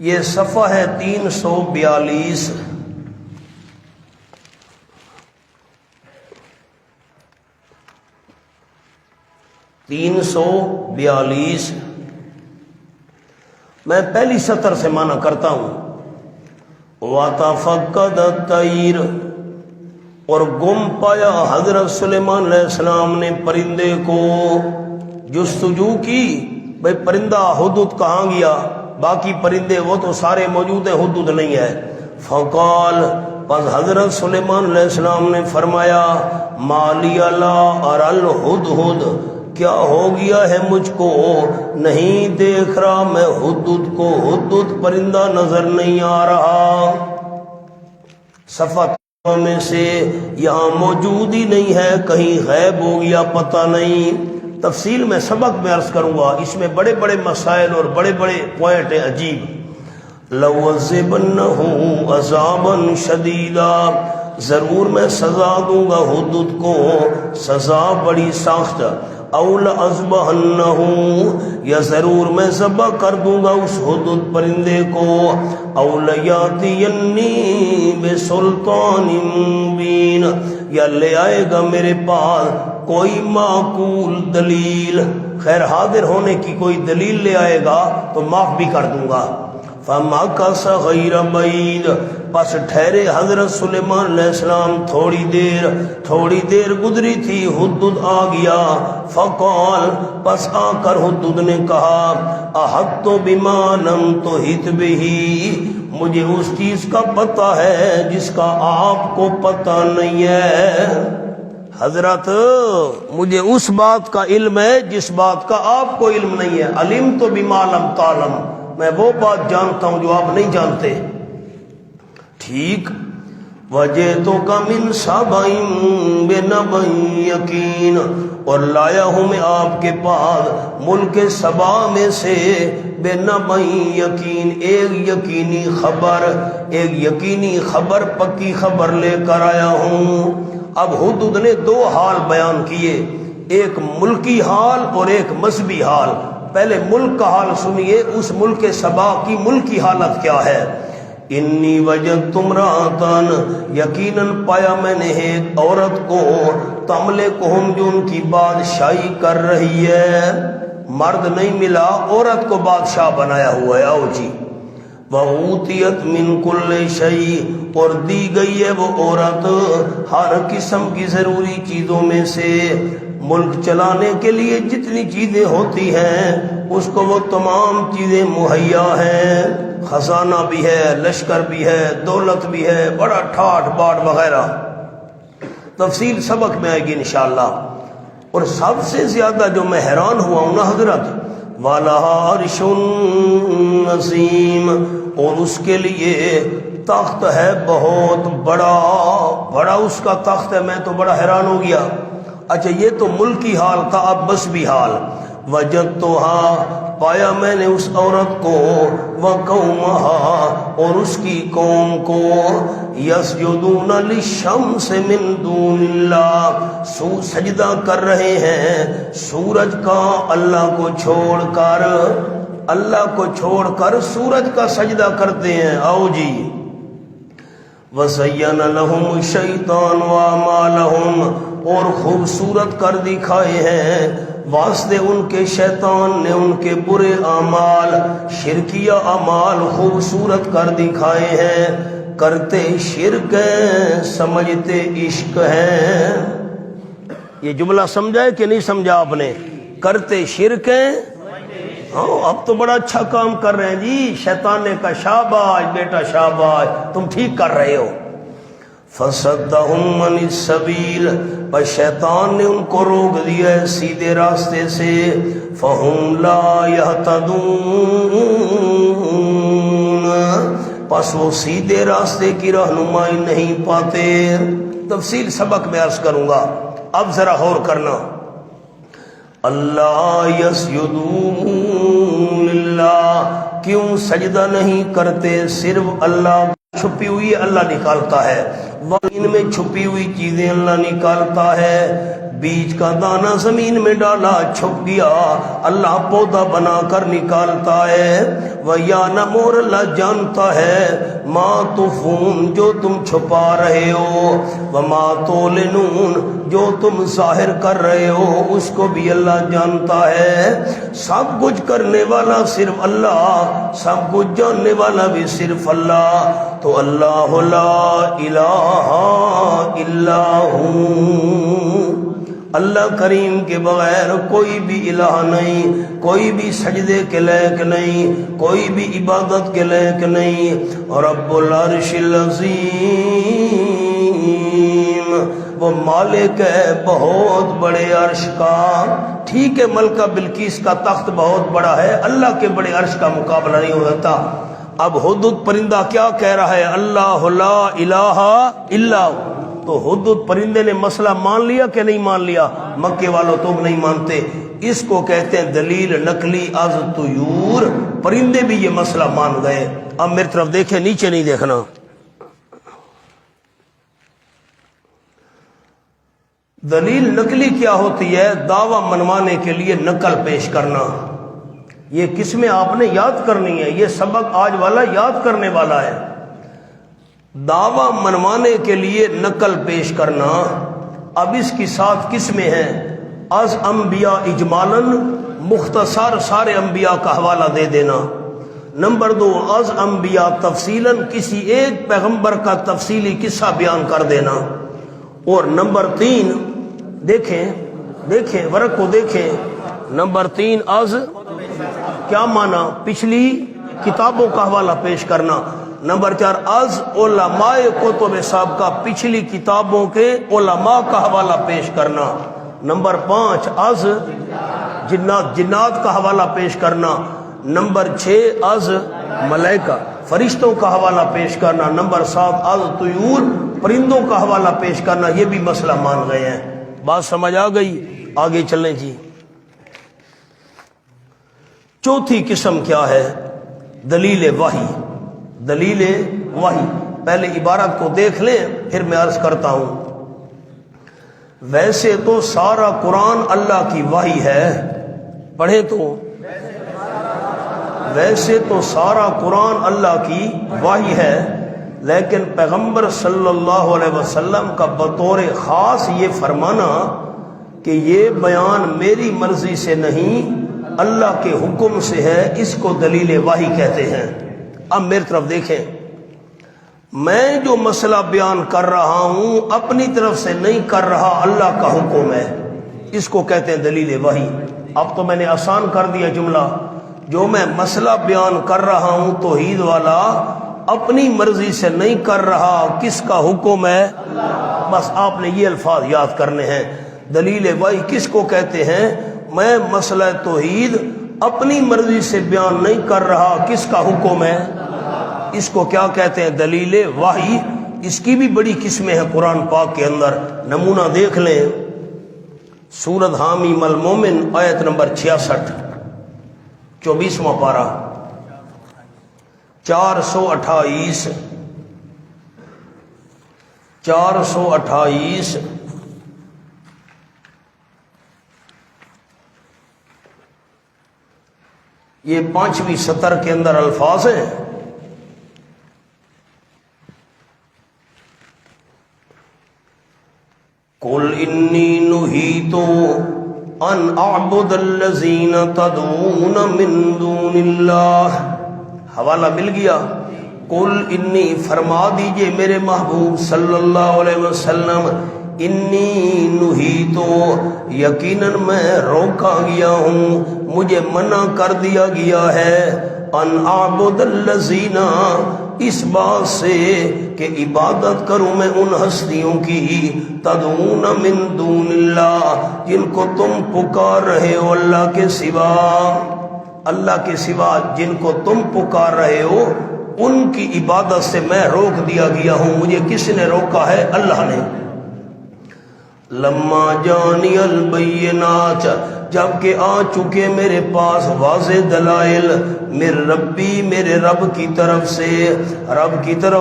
یہ صفحہ ہے 342. میں پہلی سطر سے معنی کرتا ہوں. وَتَفَقَّدَ الطَّيْرَ، اور گم پایا حضرت سلیمان علیہ السلام نے پرندے کو. جستجو کی، بھئی پرندہ ہدہد کہاں گیا؟ باقی پرندے وہ تو سارے موجود ہیں، ہدہد نہیں ہے. فقال، پس حضرت سلیمان علیہ السلام نے فرمایا ما لی لا اری الہدہد، کیا ہو گیا ہے مجھ کو نہیں دیکھ رہا میں ہدہد کو، ہدہد پرندہ نظر نہیں آ رہا. صفحہ میں سے یہاں موجود ہی نہیں ہے، کہیں غائب ہو گیا پتہ نہیں. تفصیل میں سبق میں عرض کروں گا، اس میں بڑے بڑے مسائل اور بڑے بڑے پوائنٹ ہیں عجیب. لَوَعَذِّبَنَّهُ عَذَابًا شَدِيدًا، ضرور میں سزا دوں گا ہدہد کو سزا بڑی سخت. او لَأَذْبَحَنَّهُ، یا ضرور میں ذبح کر دوں گا اس ہدہد پرندے کو. او لَيَأْتِيَنِّي بِسُلْطَانٍ مُّبِينٍ، یا لے آئے گا میرے پاس کوئی معقول دلیل، خیر حاضر ہونے کی کوئی دلیل لے آئے گا تو معاف بھی کر دوں گا. فَمَكَثَ غَيْرَ بَعِيدٍ، پس ٹھہرے حضرت سلیمان علیہ السلام تھوڑی دیر گزری تھی، ہدہد آ گیا. فقال، پس آ کر ہدہد نے کہا احطت بما لم تحط به، مجھے اس چیز کا پتہ ہے جس کا آپ کو پتہ نہیں ہے. حضرت مجھے اس بات کا علم ہے جس بات کا آپ کو علم نہیں ہے. علمت بما لم تعلم، میں وہ بات جانتا ہوں جو آپ نہیں جانتے. ٹھیک. وَجِئْتُكَ مِنْ سَبَإٍ بِنَبَإٍ یقین، اور لایا ہوں میں آپ کے پاس ملک سبا میں سے بِنَبَإٍ یقین، ایک یقینی خبر پکی خبر لے کر آیا ہوں. اب ہدہد نے دو حال بیان کیے، ایک ملکی حال اور ایک مذہبی حال. پہلے ملک کا حال سنیے، اس ملک سبا کی ملکی حالت کیا ہے. انی وجدت امرأۃ، یقیناً پایا میں نے ایک عورت کو، تملکہم، جو ان کی بادشاہی کر رہی ہے. مرد نہیں ملا، عورت کو بادشاہ بنایا ہوا ہے. آؤ جی. وَأُوتِيَتْ مِنْ كُلِّ شَيْءٍ، اور دی گئی ہے وہ عورت ہر قسم کی ضروری چیزوں میں سے۔ ملک چلانے کے لیے جتنی چیزیں ہوتی ہیں اس کو وہ تمام چیزیں مہیا ہیں، خزانہ بھی ہے، لشکر بھی ہے، دولت بھی ہے، بڑا ٹھاٹ باٹ وغیرہ، تفصیل سبق میں آئے گی انشاءاللہ۔ اور سب سے زیادہ جو میں حیران ہوا ہوں نا حضرت، وَلَهَا عَرْشٌ عَظِيمٌ، اور اس کے لیے تخت ہے بہت بڑا، بڑا اس کا تخت ہے۔ میں تو بڑا حیران ہو گیا۔ اچھا یہ تو ملکی حال تھا، اب بسبی حال۔ وَجَدْتُهَا، پایا میں نے اس عورت کو، وَقَوْمَهَا، اور اس کی قوم کو، يَسْجُدُونَ لِلشَّمْسِ مِن دُونِ اللَّهِ، سجدہ کر رہے ہیں سورج کا اللہ کو چھوڑ کر، اللہ کو چھوڑ کر سورج کا سجدہ کرتے ہیں۔ آؤ جی، وَزَيَّنَ لَهُمُ الشَّيْطَانُ أَعْمَالَهُمْ، اور خوبصورت کر دکھائے ہیں واسطے ان کے شیطان نے ان کے برے اعمال، شرکیہ اعمال خوبصورت کر دکھائے ہیں۔ کرتے شرک ہیں سمجھتے عشق ہیں۔ یہ جملہ سمجھا ہے کہ نہیں سمجھا آپ نے؟ کرتے شرک ہیں، ہاں اب تو بڑا اچھا کام کر رہے ہیں جی، شیطان نے کہا شاباش بیٹا شاباش، تم ٹھیک کر رہے ہو۔ فَصَدَّهُمْ عَنِ السَّبِيلِ، پر شیطان نے ان کو روک دیا ہے سیدھے راستے سے۔ فَهُمْ لَا يَهْتَدُونَ، پس وہ سیدھے راستے کی رہنمائی نہیں پاتے۔ تفصیل سبق میں عرض کروں گا، اب ذرا غور کرنا۔ اللہ یسجدون للہ، کیوں سجدہ نہیں کرتے صرف اللہ؟ چھپی ہوئی اللہ نکالتا ہے، ان میں چھپی ہوئی چیزیں اللہ نکالتا ہے۔ بیج کا دانہ زمین میں ڈالا چھپ گیا، اللہ پودا بنا کر نکالتا ہے۔ وَيَعْلَمُ، اور اللہ جانتا ہے، مَا تُخْفُونَ، جو تم چھپا رہے ہو، وَمَا تُعْلِنُونَ، جو تم ظاہر کر رہے ہو اس کو بھی اللہ جانتا ہے۔ سب کچھ کرنے والا صرف اللہ، سب کچھ جاننے والا بھی صرف اللہ۔ تو اللہ لا الہ الا ہو، اللہ کریم کے بغیر کوئی بھی الہ نہیں، کوئی بھی سجدے کے لائق نہیں، کوئی بھی عبادت کے لائق نہیں۔ رب العرش العظیم، وہ مالک ہے بہت بڑے عرش کا۔ ٹھیک ہے ملکہ بلقیس کا تخت بہت بڑا ہے، اللہ کے بڑے عرش کا مقابلہ نہیں ہو سکتا۔ اب ہدہد پرندہ کیا کہہ رہا ہے؟ اللہ لا الہ الا ہو۔ تو ہدہد پرندے نے مسئلہ مان لیا کہ نہیں مان لیا؟ مکے والوں تم نہیں مانتے، اس کو کہتے ہیں دلیل نقلی از طیور۔ پرندے بھی یہ مسئلہ مان گئے۔ اب میری طرف دیکھیں، نیچے نہیں دیکھنا۔ دلیل نقلی کیا ہوتی ہے؟ دعویٰ منوانے کے لیے نقل پیش کرنا۔ یہ قسمیں آپ نے یاد کرنی ہے، یہ سبق آج والا یاد کرنے والا ہے۔ دعویٰ منوانے کے لیے نقل پیش کرنا۔ اب اس کی 7 قسمیں ہیں۔ از انبیاء اجمالاً، مختصر سارے انبیاء کا حوالہ دے دینا۔ نمبر 2، از انبیاء تفصیلاً، کسی ایک پیغمبر کا تفصیلی قصہ بیان کر دینا۔ اور نمبر 3، دیکھیں ورق کو دیکھیں، نمبر 3 از کیا مانا؟ پچھلی کتابوں کا حوالہ پیش کرنا۔ نمبر 4 از علماء کتب سابقہ، پچھلی کتابوں کے علماء کا حوالہ پیش کرنا۔ نمبر 5 از جنات کا حوالہ پیش کرنا۔ نمبر 6 از ملائکہ فرشتوں کا حوالہ پیش کرنا۔ نمبر 7 از طیور پرندوں کا حوالہ پیش کرنا۔ یہ بھی مسئلہ مان گئے ہیں۔ بات سمجھ آ گئی؟ آگے چلیں جی۔ چوتھی قسم کیا ہے؟ دلیل وحی۔ دلیل وحی، پہلے عبارت کو دیکھ لیں پھر میں عرض کرتا ہوں۔ ویسے تو سارا قرآن اللہ کی وحی ہے، پڑھیں تو ویسے تو سارا قرآن اللہ کی وحی ہے، لیکن پیغمبر صلی اللہ علیہ وسلم کا بطور خاص یہ فرمانا کہ یہ بیان میری مرضی سے نہیں اللہ کے حکم سے ہے، اس کو دلیل وحی کہتے ہیں۔ اب میری طرف دیکھیں، میں جو مسئلہ بیان کر رہا ہوں اپنی طرف سے نہیں کر رہا، اللہ کا حکم ہے، اس کو کہتے ہیں دلیل وحی۔ اب تو میں نے آسان کر دیا جملہ، جو میں مسئلہ بیان کر رہا ہوں توحید والا اپنی مرضی سے نہیں کر رہا، کس کا حکم ہے؟ بس آپ نے یہ الفاظ یاد کرنے ہیں۔ دلیل وحی کس کو کہتے ہیں؟ میں مسئلہ توحید اپنی مرضی سے بیان نہیں کر رہا، کس کا حکم ہے؟ اس کو کیا کہتے ہیں؟ دلیل وحی۔ اس کی بھی بڑی قسمیں ہیں قرآن پاک کے اندر، نمونہ دیکھ لیں۔ سورۃ حامیم المومن آیت نمبر 66، 24واں پارہ، 428 یہ 5ویں سطر کے اندر الفاظ ہیں۔ قل انی نہیت ان اعبد الذین تدعون من دون اللہ، حوالہ مل گیا۔ قل انی، فرما دیجئے میرے محبوب صلی اللہ علیہ وسلم، انی نہیت، یقیناً میں روکا گیا ہوں، مجھے منع کر دیا گیا ہے، ان اعبد الذین، اس بات سے کہ عبادت کروں میں ان ہستیوں کی، تدعون من دون اللہ، جن کو تم پکار رہے ہو اللہ کے سوا، اللہ کے سوا جن کو تم پکار رہے ہو ان کی عبادت سے میں روک دیا گیا ہوں۔ مجھے کس نے روکا ہے؟ اللہ نے۔ لما جانی البینات، جبکہ آ چکے میرے پاس واضح دلائل، میرے ربی، میرے رب کی طرف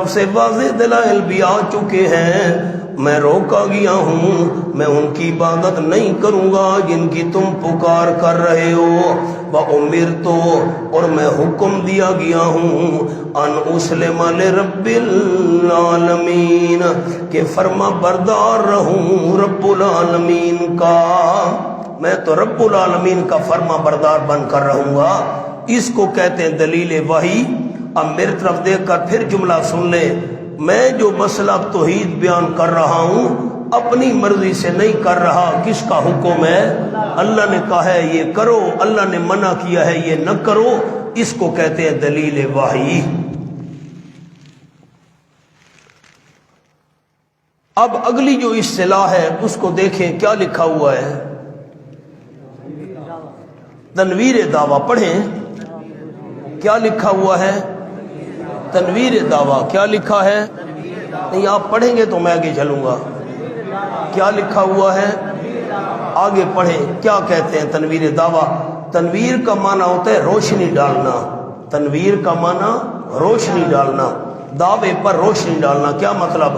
سے واضح دلائل بھی آ چکے ہیں، میں روکا گیا ہوں، میں ان کی عبادت نہیں کروں گا جن کی تم پکار کر رہے ہو۔ وَأُمِرْتُ، اور میں حکم دیا گیا ہوں، ان اسلم لرب العالمین، کہ فرما بردار رہوں رب العالمین کا، میں تو رب العالمین کا فرما بردار بن کر رہوں گا۔ اس کو کہتے ہیں دلیل وحی۔ اب میری طرف دیکھ کر پھر جملہ سن لیں، میں جو مسئلہ توحید بیان کر رہا ہوں اپنی مرضی سے نہیں کر رہا، کس کا حکم ہے؟ اللہ نے کہا ہے یہ کرو، اللہ نے منع کیا ہے یہ نہ کرو، اس کو کہتے ہیں دلیل وحی۔ اب اگلی جو اصطلاح ہے اس کو دیکھیں، کیا لکھا ہوا ہے؟ تنویر دعویٰ پڑھیں، کیا لکھا ہوا ہے؟ تنویر دعویٰ۔ کیا لکھا ہے؟ نہیں، آپ پڑھیں گے تو میں آگے چلوں گا۔ کیا لکھا ہوا ہے؟ آگے پڑھیں، کیا کہتے ہیں تنویر دعویٰ؟ تنویر کا معنی ہوتا ہے روشنی ڈالنا، تنویر کا معنی روشنی ڈالنا، دعوے پر روشنی ڈالنا۔ کیا مطلب؟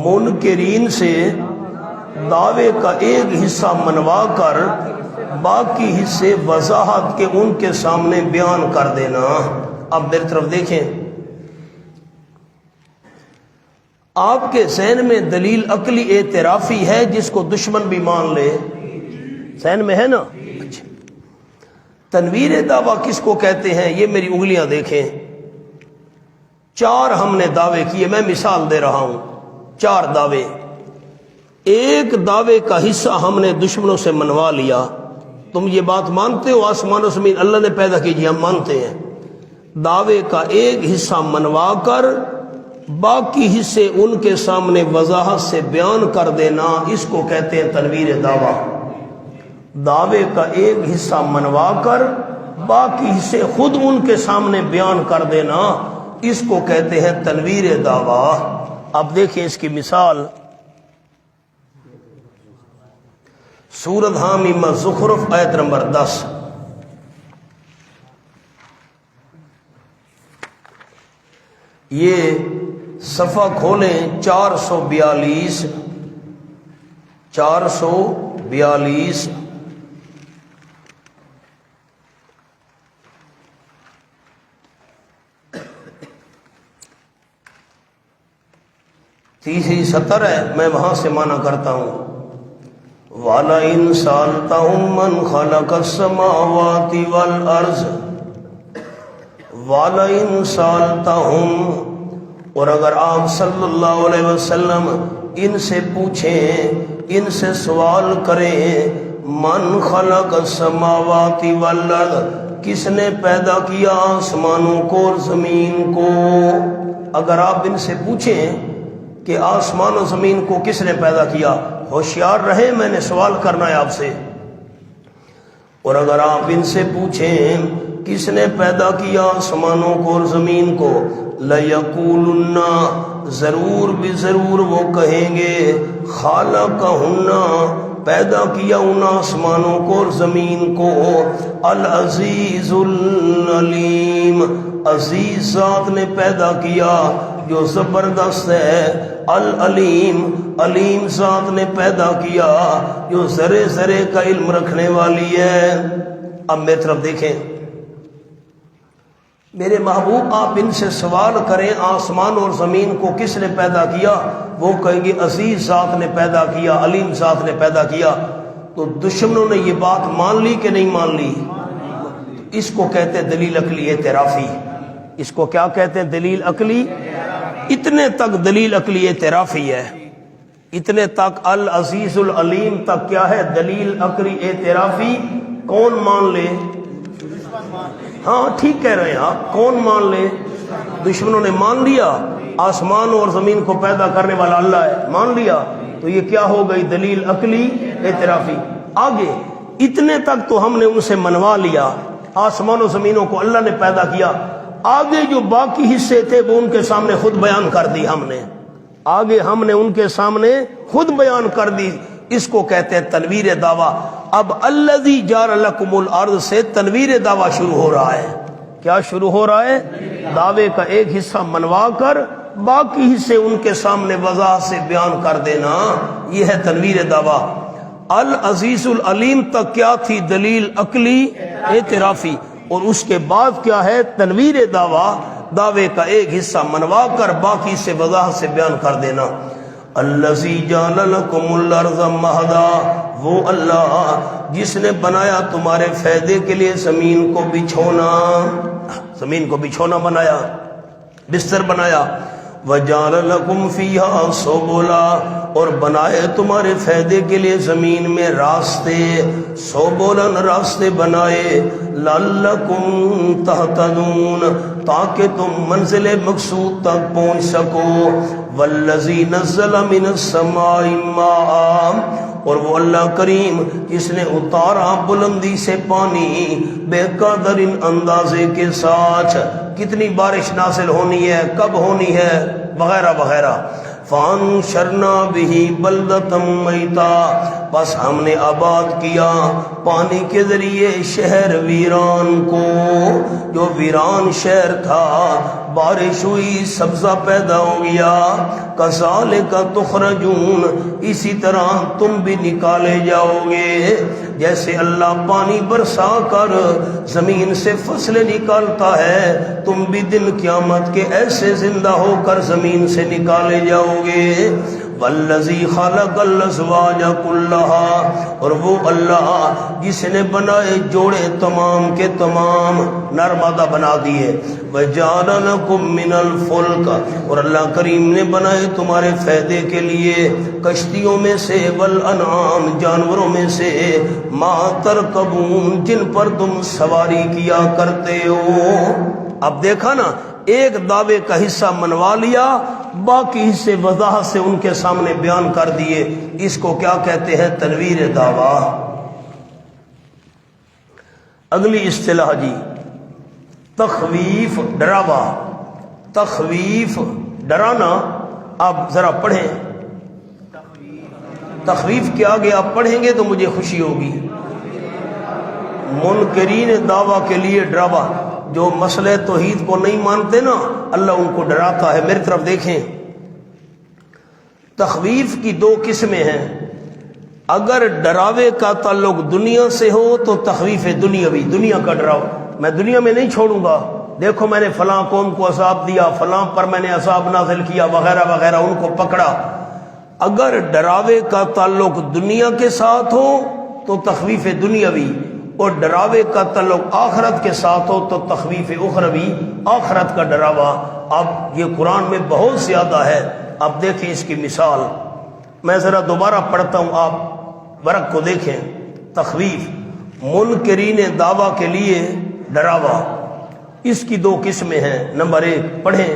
منکرین سے دعوے کا ایک حصہ منوا کر باقی حصے وضاحت کے ان کے سامنے بیان کر دینا۔ اب میری طرف دیکھیں، آپ کے ذہن میں دلیل عقلی اعترافی ہے جس کو دشمن بھی مان لے، ذہن میں ہے نا؟ اچھا، تنویر دعویٰ کس کو کہتے ہیں؟ یہ میری انگلیاں دیکھیں، 4 ہم نے دعوے کیے، میں مثال دے رہا ہوں، 4 دعوے۔ ایک دعوے کا حصہ ہم نے دشمنوں سے منوا لیا۔ تم یہ بات مانتے ہو آسمان و زمین اللہ نے پیدا کی؟ جی ہم مانتے ہیں۔ دعوے کا ایک حصہ منوا کر باقی حصے ان کے سامنے وضاحت سے بیان کر دینا، اس کو کہتے ہیں تنویر دعویٰ۔ دعوے کا ایک حصہ منوا کر باقی حصے خود ان کے سامنے بیان کر دینا، اس کو کہتے ہیں تنویر دعویٰ۔ اب دیکھیں اس کی مثال، سورۃ حامیم الزخرف آیت نمبر 10۔ یہ صفحہ کھولیں، 442 تیسری سطر ہے، میں وہاں سے معنی کرتا ہوں۔ وَلَئِن سَأَلْتَهُم مَّنْ خَلَقَ السَّمَاوَاتِ وَالْأَرْضَ وَلَئِن سَأَلْتَهُمْ، اور اگر آپ صلی اللہ علیہ وسلم ان سے پوچھیں، ان سے سوال کریں، من خلق السماوات والارض، کس نے پیدا کیا آسمانوں کو اور زمین کو، اگر آپ ان سے پوچھیں کہ آسمان و زمین کو کس نے پیدا کیا، ہوشیار رہے، میں نے سوال کرنا ہے آپ سے، اور اگر آپ ان سے پوچھیں کس نے پیدا کیا آسمانوں کو اور زمین کو، لَيَقُولُنَّ، ضرور بھی ضرور وہ کہیں گے، خَالَقَهُنَّ، پیدا کیا ان آسمانوں کو اور زمین کو، العزیز العلیم، عزیز ذات نے پیدا کیا جو زبردست ہے، العلیم، علیم ذات نے پیدا کیا جو ذرے ذرے کا علم رکھنے والی ہے۔ اب میری طرف دیکھیں میرے محبوب، آپ ان سے سوال کریں آسمان اور زمین کو کس نے پیدا کیا، وہ کہیں گے عزیز ذات نے پیدا کیا، علیم ذات نے پیدا کیا۔ تو دشمنوں نے یہ بات مان لی کہ نہیں مان لی؟ اس کو کہتے ہیں دلیل عقلی اعترافی، اس کو کیا کہتے ہیں؟ دلیل عقلی، اتنے تک دلیل عقلی اعترافی ہے، اتنے تک العزیز العلیم تک کیا ہے؟ دلیل عقلی اعترافی۔ کون مان لے؟ ہاں ٹھیک کہہ رہے ہیں آپ، کون مان لے؟ دشمنوں نے مان لیا آسمان اور زمین کو پیدا کرنے والا اللہ ہے، مان لیا، تو یہ کیا ہو گئی؟ دلیل عقلی اعترافی۔ آگے اتنے تک تو ہم نے ان سے منوا لیا، آسمان و زمینوں کو اللہ نے پیدا کیا، آگے جو باقی حصے تھے وہ ان کے سامنے خود بیان کر دی ہم نے، آگے ہم نے ان کے سامنے خود بیان کر دی، اس کو کہتے ہیں تنویر دعویٰ۔ اب الذی جعل لکم الارض سے تنویر دعویٰ شروع ہو رہا ہے۔ کیا شروع ہو رہا ہے؟ دعوے کا ایک حصہ منوا کر باقی حصے ان کے سامنے وضاحت سے بیان کر دینا، یہ ہے تنویر دعویٰ۔ العزیز العلیم تک کیا تھی؟ دلیل عقلی اعترافی، اور اس کے بعد کیا ہے؟ تنویر دعویٰ، دعوے کا ایک حصہ منوا کر باقی سے وضاحت سے بیان کر دینا۔ الذی جعل لکم الارض مہدا، وہ اللہ جس نے بنایا تمہارے فائدے کے لیے زمین کو بچھونا، زمین کو بچھونا بنایا، بستر بنایا۔ وجعل لکم فیہا سبلا، اور بنائے تمہارے فائدے کے لیے زمین میں راستے، سبلن راستے بنائے، لعلکم تہتدون، تاکہ تم منزل مقصود تک پہنچ سکو۔ والذی نزل من السماء ماء، اور وہ اللہ کریم جس نے اتارا بلندی سے پانی، بے قدر اندازے کے ساتھ، کتنی بارش نازل ہونی ہے، کب ہونی ہے، وغیرہ وغیرہ۔ فانشرنا بہ بلدۃ میتا، بس ہم نے آباد کیا پانی کے ذریعے شہر ویران کو، جو ویران شہر تھا، بارش ہوئی سبزہ پیدا ہو گیا۔ کذالک تخرجون، اسی طرح تم بھی نکالے جاؤ گے، جیسے اللہ پانی برسا کر زمین سے فصلیں نکالتا ہے، تم بھی دن قیامت کے ایسے زندہ ہو کر زمین سے نکالے جاؤ گے۔ والذی خلق الازواج کلھا، اور وہ اللہ جس نے بنائے جوڑے تمام کے تمام، نر مادہ بنا دیے۔ وجعل لکم من الفلک، اور اللہ کریم نے بنائے تمہارے فائدے کے لیے کشتیوں میں سے، والانعام جانوروں میں سے، ما ترکبون جن پر تم سواری کیا کرتے ہو۔ اب دیکھا نا، ایک دعوے کا حصہ منوا لیا، باقی حصے وضاحت سے ان کے سامنے بیان کر دیے، اس کو کیا کہتے ہیں؟ تنویر دعویٰ۔ اگلی اصطلاح جی، تخویف، ڈراوا، تخویف ڈرانا۔ آپ ذرا پڑھیں، تخویف کے آگے آپ پڑھیں گے تو مجھے خوشی ہوگی۔ منکرین دعویٰ کے لیے ڈراوا، جو مسئلہ توحید کو نہیں مانتے نا، اللہ ان کو ڈراتا ہے۔ میری طرف دیکھیں، تخویف کی دو قسمیں ہیں۔ اگر ڈراوے کا تعلق دنیا سے ہو تو تخویف دنیاوی، دنیا کا ڈراوا، میں دنیا میں نہیں چھوڑوں گا، دیکھو میں نے فلاں قوم کو عذاب دیا، فلاں پر میں نے عذاب نازل کیا، وغیرہ وغیرہ، ان کو پکڑا۔ اگر ڈراوے کا تعلق دنیا کے ساتھ ہو تو تخویف دنیاوی، اور ڈراوے کا تعلق آخرت کے ساتھ ہو تو تخویف اخروی، آخرت کا ڈراوا۔ اب یہ قرآن میں بہت زیادہ ہے، اب دیکھیں اس کی مثال، میں ذرا دوبارہ پڑھتا ہوں، آپ ورق کو دیکھیں۔ تخویف، منکرین دعویٰ کے لیے ڈراوا، اس کی دو قسمیں ہیں۔ نمبر ایک پڑھیں،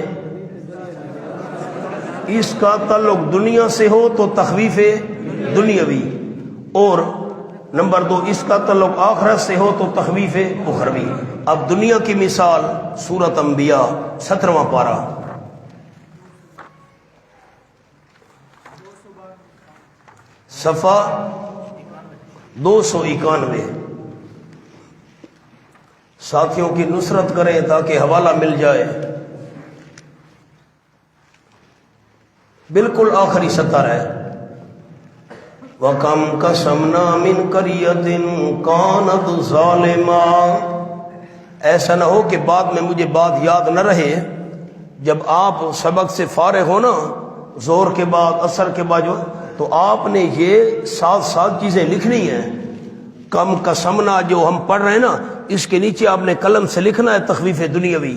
اس کا تعلق دنیا سے ہو تو تخویف دنیاوی، اور نمبر دو اس کا تعلق آخرت سے ہو تو تخویف اخروی۔ اب دنیا کی مثال سورۃ انبیاء 17واں پارہ، صفحہ 291۔ ساتھیوں کی نصرت کریں تاکہ حوالہ مل جائے۔ بالکل آخری سطر ہے، وَكَمْ قَسَمْنَا مِنْ قَرْيَةٍ كَانَتْ ظَالِمَةً۔ ایسا نہ ہو کہ بعد میں مجھے بات یاد نہ رہے، جب آپ سبق سے فارغ ہو نا، زور کے بعد اثر کے بعد، تو آپ نے یہ ساتھ ساتھ چیزیں لکھنی ہیں۔ کم قسمنا جو ہم پڑھ رہے ہیں نا، اس کے نیچے آپ نے قلم سے لکھنا ہے تخویف دنیاوی،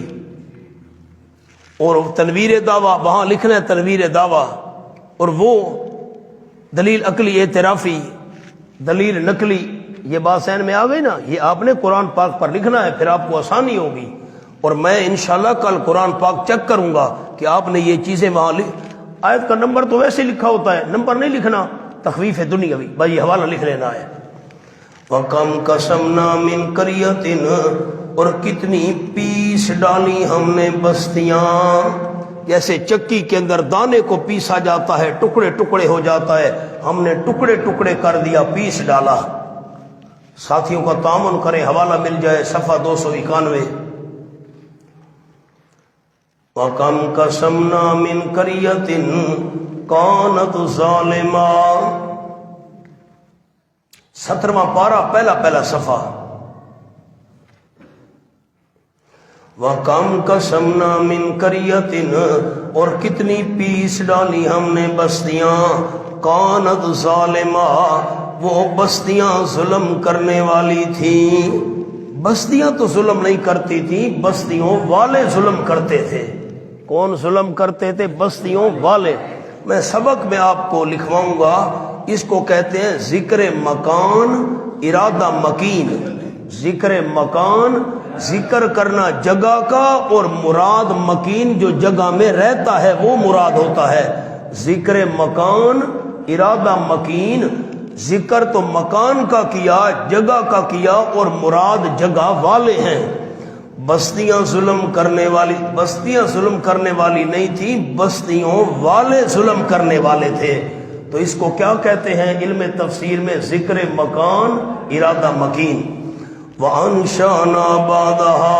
اور تنویر دعویٰ وہاں لکھنا ہے تنویر دعویٰ، اور وہ دلیل عقلی اعترافی، دلیل نقلی، یہ بات ذہن میں آ گئی نا، یہ آپ نے قرآن پاک پر لکھنا ہے، پھر آپ کو آسانی ہوگی۔ اور میں انشاءاللہ کل قرآن پاک چیک کروں گا کہ آپ نے یہ چیزیں وہاں آیت کا نمبر تو ویسے لکھا ہوتا ہے، نمبر نہیں لکھنا، تخویف دنیاوی، بھائی یہ حوالہ لکھ لینا ہے۔ وَكَمْ قَسَمْنَا مِنْ قَرْيَةٍ، اور کتنی پیس ڈالی ہم نے بستیاں، جیسے چکی کے اندر دانے کو پیسا جاتا ہے، ٹکڑے ٹکڑے ہو جاتا ہے، ہم نے ٹکڑے ٹکڑے کر دیا، پیس ڈالا۔ ساتھیوں کا تعاون کریں، حوالہ مل جائے، صفحہ 291۔ وَكَمْ قَسَمْنَا مِنْ قَرْيَةٍ كَانَتْ ظَالِمَةً، 17واں پارہ، پہلا صفحہ۔ وَكَمْ قَسَمْنَا مِنْ قَرْيَةٍ، اور کتنی پیس ڈالی ہم نے بستیاں، كَانَتْ ظَالِمَةً، وہ بستیاں ظلم کرنے والی تھیں۔ بستیاں تو ظلم نہیں کرتی تھیں، بستیوں والے ظلم کرتے تھے۔ کون ظلم کرتے تھے؟ بستیوں والے۔ میں سبق میں آپ کو لکھواؤں گا، اس کو کہتے ہیں ذکر مکان ارادہ مکین۔ ذکر مکان، ذکر کرنا جگہ کا، اور مراد مکین جو جگہ میں رہتا ہے وہ مراد ہوتا ہے۔ ذکر مکان ارادہ مکین، ذکر تو مکان کا کیا، جگہ کا کیا، اور مراد جگہ والے ہیں۔ بستیاں ظلم کرنے والی، بستیاں ظلم کرنے والی نہیں تھی، بستیوں والے ظلم کرنے والے تھے۔ تو اس کو کیا کہتے ہیں علم تفسیر میں؟ ذکر مکان ارادہ مکین۔ وَأَنشَأْنَا بَعْدَهَا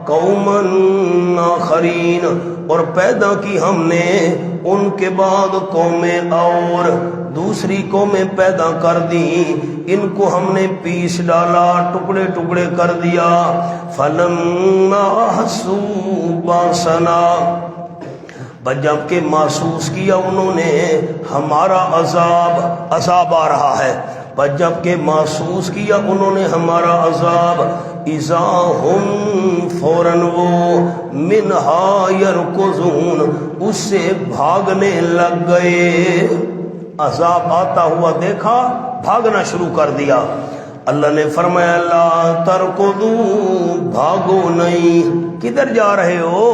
قَوْمًا آخَرِينَ، اور پیدا کی ہم نے ان کے بعد قومیں اور دوسری قومیں پیدا کر دی، ان کو ہم نے پیس ڈالا، ٹکڑے ٹکڑے کر دیا۔ فَلَمَّا أَحَسُّوا بَأْسَنَا، جب کہ محسوس کیا انہوں نے ہمارا عذاب، عذاب آ رہا ہے، جب کہ محسوس کیا انہوں نے ہمارا عذاب، اذا ہم فوراً وہ منہا یرکضون، اس سے بھاگنے لگ گئے۔ عذاب آتا ہوا دیکھا، بھاگنا شروع کر دیا۔ اللہ نے فرمایا لا ترکضو، بھاگو نہیں۔ کدھر جا رہے ہو؟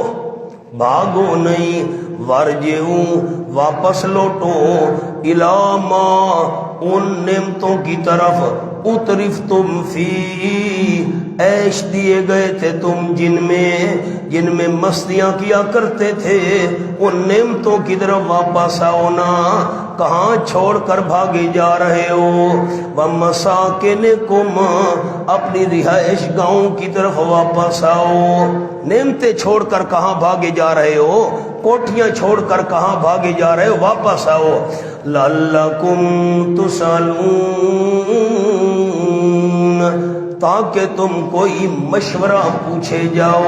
بھاگو نہیں۔ وارجعو، واپس لوٹو، الی ما، ان نعمتوں کی طرف، اترفتم فی، عیش دیے گئے تھے تم جن میں مستیاں کیا کرتے تھے، ان نعمتوں کی طرف واپس آؤ نا۔ کہاں چھوڑ کر بھاگے جا رہے ہو؟ وَمَسَاكِنِكُمْ، اپنی رہائش گاہوں کی طرف واپس آؤ۔ نعمتیں چھوڑ کر کہاں بھاگے جا رہے ہو؟ کوٹھیاں چھوڑ کر کہاں بھاگے جا رہے ہو؟ واپس آؤ۔ لَعَلَّكُمْ تُسْأَلُونَ، تاکہ تم کوئی مشورہ پوچھے جاؤ۔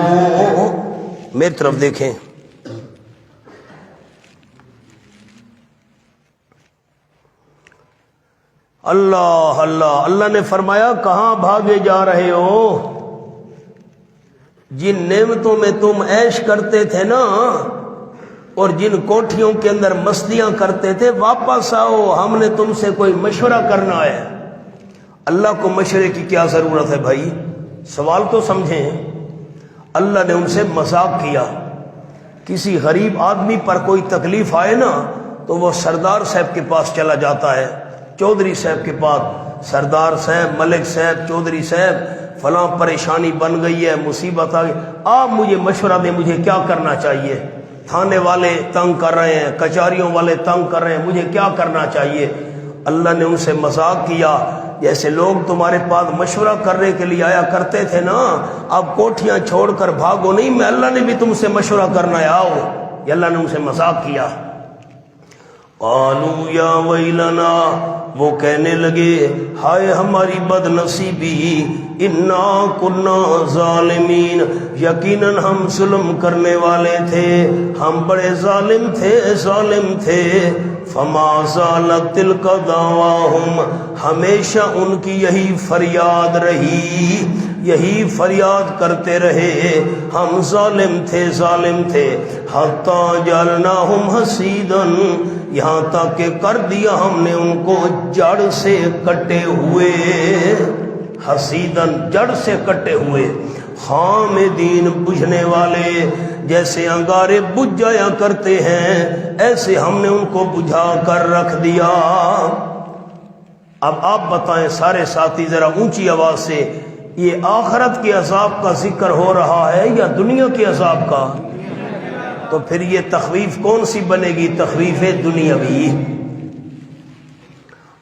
میری طرف دیکھیں، اللہ اللہ اللہ نے فرمایا کہاں بھاگے جا رہے ہو؟ جن نعمتوں میں تم عیش کرتے تھے نا اور جن کوٹھیوں کے اندر مستیاں کرتے تھے، واپس آؤ، ہم نے تم سے کوئی مشورہ کرنا ہے۔ اللہ کو مشورے کی کیا ضرورت ہے بھائی؟ سوال تو سمجھیں۔ اللہ نے ان سے مذاق کیا۔ کسی غریب آدمی پر کوئی تکلیف آئے نا تو وہ سردار صاحب کے پاس چلا جاتا ہے، چودھری صاحب کے پاس، سردار صاحب، ملک صاحب، چودھری صاحب، فلاں پریشانی بن گئی ہے، مصیبت آ گئی، آپ مجھے مشورہ دیں، مجھے کیا کرنا چاہیے؟ تھانے والے تنگ کر رہے ہیں، کچہریوں والے تنگ کر رہے ہیں، مجھے کیا کرنا چاہیے؟ اللہ نے ان سے مذاق کیا، جیسے لوگ تمہارے پاس مشورہ کرنے کے لیے آیا کرتے تھے نا، اب کوٹھیاں چھوڑ کر بھاگو نہیں، میں اللہ نے بھی تم سے مشورہ کرنا ہے، آؤ۔ یہ اللہ نے ان سے مذاق کیا۔ قالوا یا ویلنا، وہ کہنے لگے ہائے ہماری بد نصیبی، انا کنا ظالمین، یقیناً ہم ظلم کرنے والے تھے، ہم بڑے ظالم تھے۔ فما زالت تلک دعواہم، ہمیشہ ان کی یہی فریاد رہی، یہی فریاد کرتے رہے، ہم ظالم تھے، حتی جعلناہم حصیدا، یہاں تک کہ کر دیا ہم نے ان کو جڑ سے کٹے ہوئے، حصیدن جڑ سے کٹے ہوئے، خامدین بجھنے والے، جیسے انگارے بجھ جایا کرتے ہیں ایسے ہم نے ان کو بجھا کر رکھ دیا۔ اب آپ بتائیں سارے ساتھی ذرا اونچی آواز سے، یہ آخرت کے عذاب کا ذکر ہو رہا ہے یا دنیا کے عذاب کا؟ تو پھر یہ تخویف کون سی بنے گی؟ تخویف دنیاوی۔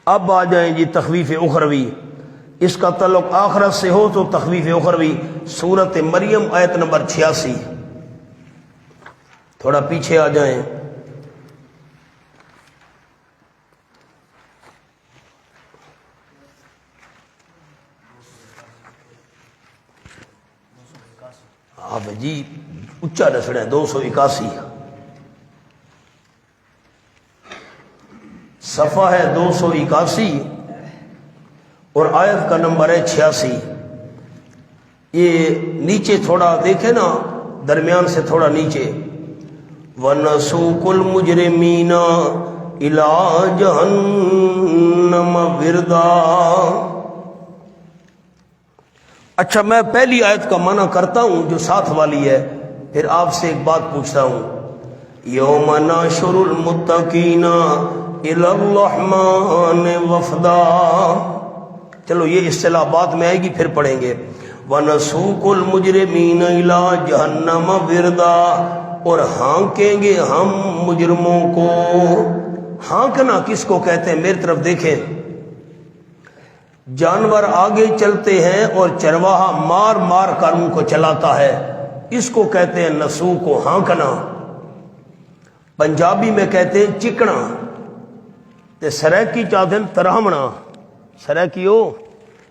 اب آ جائیں جی تخویف اخروی، اس کا تعلق آخرت سے ہو تو تخویف اخروی، سورۃ مریم آیت نمبر 86، تھوڑا پیچھے آ جائیں۔ آپ جی اچھا نسڑیں 281 صفحہ ہے 281 اور آیت کا نمبر ہے 86۔ یہ نیچے تھوڑا دیکھیں نا، درمیان سے تھوڑا نیچے، وَنَسُوقُ الْمُجْرِمِينَ إِلَىٰ جَهَنَّمَ وِرْدًا۔ اچھا میں پہلی آیت کا معنی کرتا ہوں جو ساتھ والی ہے، پھر آپ سے ایک بات پوچھتا ہوں۔ یوم نحشر المتقین الی الرحمن وفدا، چلو یہ اصطلاح بعد میں آئے گی پھر پڑھیں گے۔ ونسوق المجرمین الی جہنم وردا، اور ہانکیں گے ہم مجرموں کو۔ ہانکنا کس کو کہتے ہیں؟ میری طرف دیکھیں، جانور آگے چلتے ہیں اور چرواہا مار مار کر ان کو چلاتا ہے، اس کو کہتے ہیں نسوق کو ہانکنا۔ پنجابی میں کہتے ہیں چکنا، تے سریکی چاہتے ہیں ترامنا،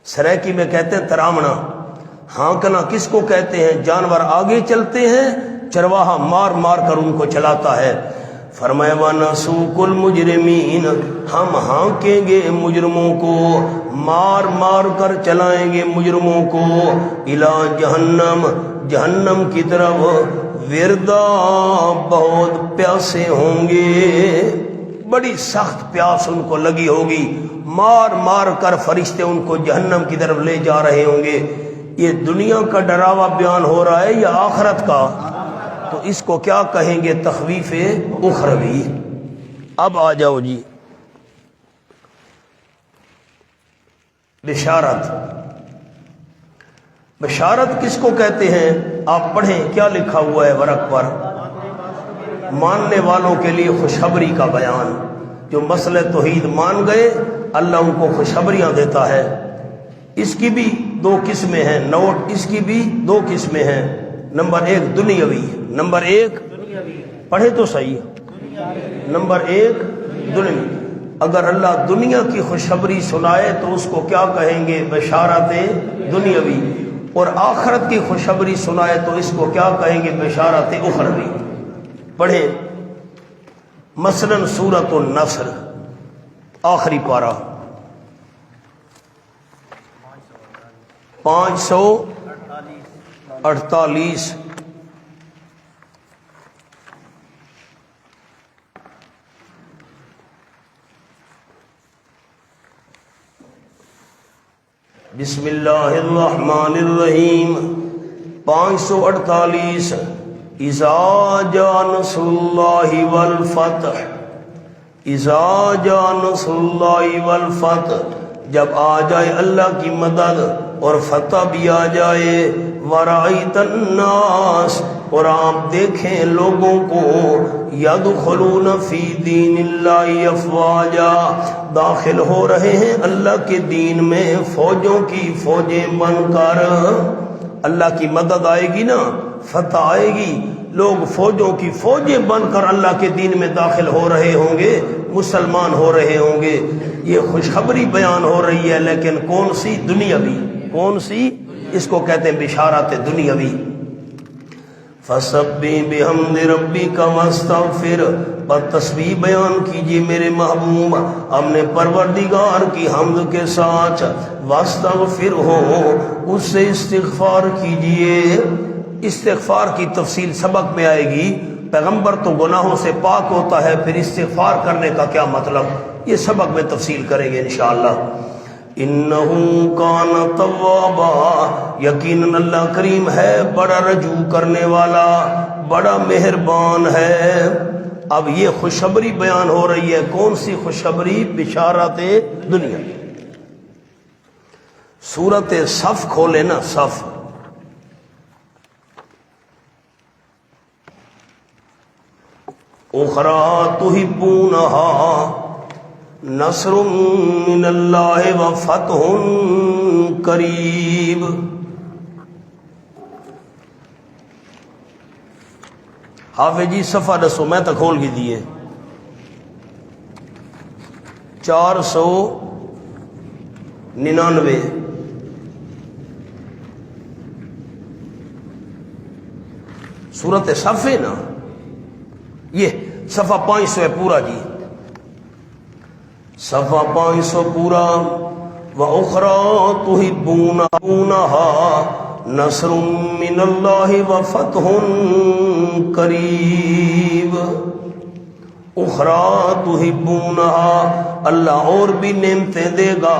سریکی میں کہتے ہیں ترامنا۔ ہانکنا کس کو کہتے ہیں؟ جانور آگے چلتے ہیں، چرواہا مار مار کر ان کو چلاتا ہے۔ فرمایا وَنَسُوقُ الْمُجْرِمِينَ، ہم ہانکیں گے مجرموں کو، مار مار کر چلائیں گے مجرموں کو، اِلَىٰ جہنم، جہنم کی طرف، وردا، بہت پیاسے ہوں گے، بڑی سخت پیاس ان کو لگی ہوگی، مار مار کر فرشتے ان کو جہنم کی طرف لے جا رہے ہوں گے۔ یہ دنیا کا ڈراوا بیان ہو رہا ہے یا آخرت کا؟ تو اس کو کیا کہیں گے؟ تخویف اخروی۔ اب آ جاؤ جی بشارت۔ بشارت کس کو کہتے ہیں؟ آپ پڑھیں کیا لکھا ہوا ہے ورق پر، ماننے والوں کے لیے خوشخبری کا بیان۔ جو مسئلہ توحید مان گئے اللہ ان کو خوشخبریاں دیتا ہے۔ اس کی بھی دو قسمیں ہیں، نوٹ، اس کی بھی دو قسمیں ہیں۔ نمبر ایک دنیاوی، نمبر ایک پڑھے تو صحیح، نمبر ایک دنیاوی۔ اگر اللہ دنیا کی خوشخبری سنائے تو اس کو کیا کہیں گے؟ بشارت دنیاوی، اور آخرت کی خوشخبری سنائے تو اس کو کیا کہیں گے؟ بشارت اخروی۔ پڑھیں مثلا سورۃ النصر آخری پارہ، 548 بسم اللہ الرحمن الرحیم 548 اذا جاء نصر اللہ والفتح، اذا جاء نصر اللہ والفتح، جب آ جائے اللہ کی مدد اور فتح بھی آ جائے، ورأیت الناس، اور آپ دیکھیں لوگوں کو، یدخلون فی دین اللہ افواجا، داخل ہو رہے ہیں اللہ کے دین میں فوجوں کی فوجیں بن کر۔ اللہ کی مدد آئے گی نا، فتح آئے گی، لوگ فوجوں کی فوجیں بن کر اللہ کے دین میں داخل ہو رہے ہوں گے، مسلمان ہو رہے ہوں گے۔ یہ خوشخبری بیان ہو رہی ہے، لیکن کون سی؟ دنیاوی۔ کون سی؟ اس کو کہتے ہیں بشارت دنیاوی۔ فَسَبِّحْ بِحَمْدِ رَبِّكَ وَاسْتَغْفِرْ، پر تسبیح بیان کیجئے میرے محبوب اپنے پروردگار کی حمد کے ساتھ، وَاسْتَغْفِرْهُ، اس سے استغفار کیجئے۔ استغفار کی تفصیل سبق میں آئے گی۔ پیغمبر تو گناہوں سے پاک ہوتا ہے، پھر استغفار کرنے کا کیا مطلب، یہ سبق میں تفصیل کریں گے انشاءاللہ۔ انہو کان توابا، یقیناً اللہ کریم ہے بڑا رجوع کرنے والا، بڑا مہربان ہے۔ اب یہ خوشخبری بیان ہو رہی ہے، کون سی خوشخبری؟ بشارت دنیا۔ سورۃ صف کھولے نا، صف۔ اخری تحبونہا نصر من اللہ وفتح قریب۔ حافظ جی صفحہ دسو، میں تو کھول کے دیے 499۔ سورۃ صف ہے نا، یہ صفحہ 500 ہے پورا جی، صفحہ 500 پورا۔ وَأُخْرَى تُحِبُّونَهَا نَصْرٌ مِّنَ اللَّهِ وَفَتْحٌ قَرِيبٌ۔ اخری تحبونہا، اللہ اور بھی نعمتیں دے گا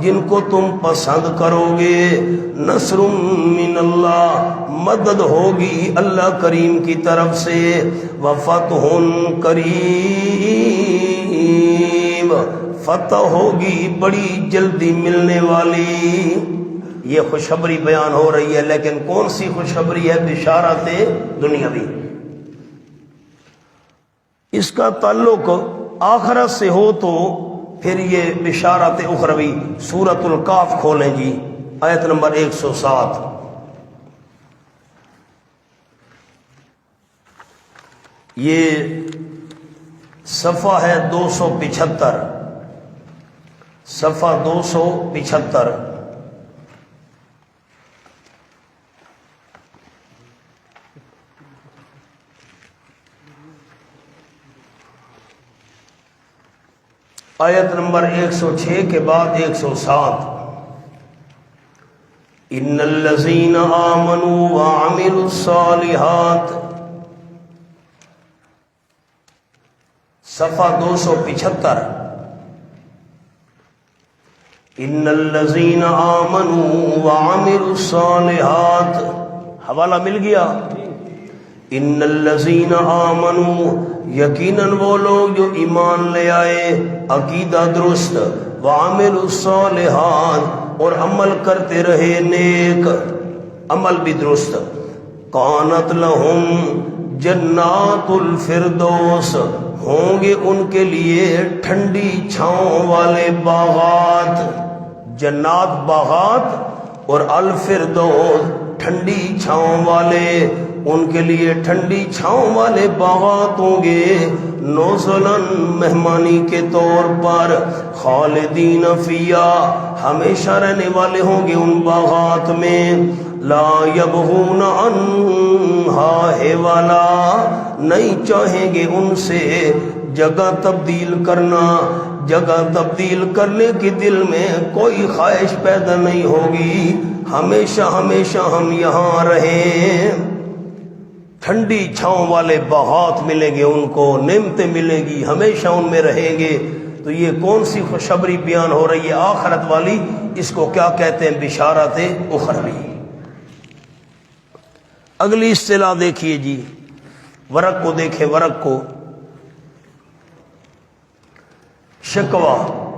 جن کو تم پسند کرو گے۔ نصر من اللہ، مدد ہوگی اللہ کریم کی طرف سے، وفتح قریب، فتح ہوگی بڑی جلدی ملنے والی۔ یہ خوشخبری بیان ہو رہی ہے، لیکن کون سی خوشخبری ہے؟ بشارت دنیاوی۔ اس کا تعلق آخرت سے ہو تو پھر یہ بشارت اخروی۔ سورۃ الکاف کھولیں جی، آیت نمبر 107۔ یہ صفحہ ہے 275، صفحہ 275۔ آیت نمبر 106 کے بعد 107۔ ان الذین آمنوا وعملوا الصالحات، صفحہ 275۔ ان الذین آمنوا وعملوا الصالحات، حوالہ مل گیا؟ ان الذین آمنوا، یقیناً وہ لوگ جو ایمان لے آئے، عقیدہ درست، وعملوا الصالحات، اور عمل کرتے رہے نیک، عمل بھی درست، کانت لہم جنات الفردوس، ہوں گے ان کے لیے ٹھنڈی چھاؤں والے باغات۔ جنات باغات، اور الفردوس ٹھنڈی چھاؤں والے، ان کے لیے ٹھنڈی چھاؤں والے باغات ہوں گے، نزلاً مہمانی کے طور پر، خالدین فیہا، ہمیشہ رہنے والے ہوں گے ان باغات میں، لا یبغون عنہا حولا، نہیں چاہیں گے ان سے جگہ تبدیل کرنا، جگہ تبدیل کرنے کی دل میں کوئی خواہش پیدا نہیں ہوگی، ہمیشہ ہمیشہ ہم یہاں رہیں۔ ٹھنڈی چھاؤں والے باغات ملیں گے، ان کو نعمتیں ملیں گی، ہمیشہ ان میں رہیں گے۔ تو یہ کون سی خوشخبری بیان ہو رہی ہے آخرت والی؟ اس کو کیا کہتے ہیں؟ بشارت اخروی۔ اگلی اصطلاح دیکھیے جی، ورق کو دیکھیں، ورق کو، شکوہ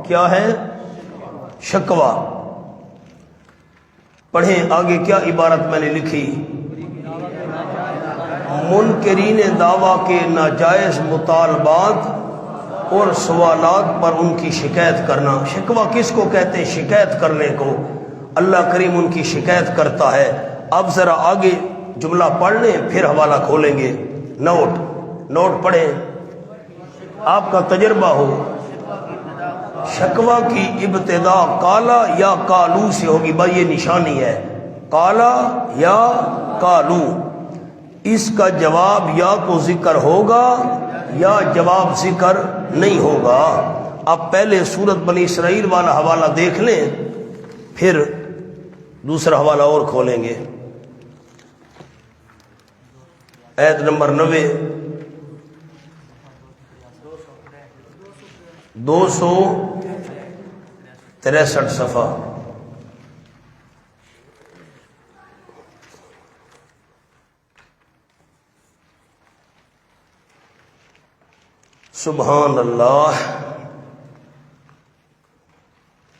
کیا ہے؟ شکوہ۔ پڑھیں آگے کیا عبارت میں نے لکھی؟ منکرین دعویٰ کے ناجائز مطالبات اور سوالات پر ان کی شکایت کرنا۔ شکوہ کس کو کہتے ہیں؟ شکایت کرنے کو۔ اللہ کریم ان کی شکایت کرتا ہے۔ اب ذرا آگے جملہ پڑھ لیں پھر حوالہ کھولیں گے۔ نوٹ پڑھیں، آپ کا تجربہ ہو۔ شکوہ کی ابتدا کالا یا کالو سے ہوگی، بھائی یہ نشانی ہے، کالا یا کالو۔ اس کا جواب یا تو ذکر ہوگا یا جواب ذکر نہیں ہوگا۔ اب پہلے سورت بنی اسرائیل والا حوالہ دیکھ لیں، پھر دوسرا حوالہ اور کھولیں گے۔ آیت نمبر 90، 263 صفحہ۔ سبحان اللہ۔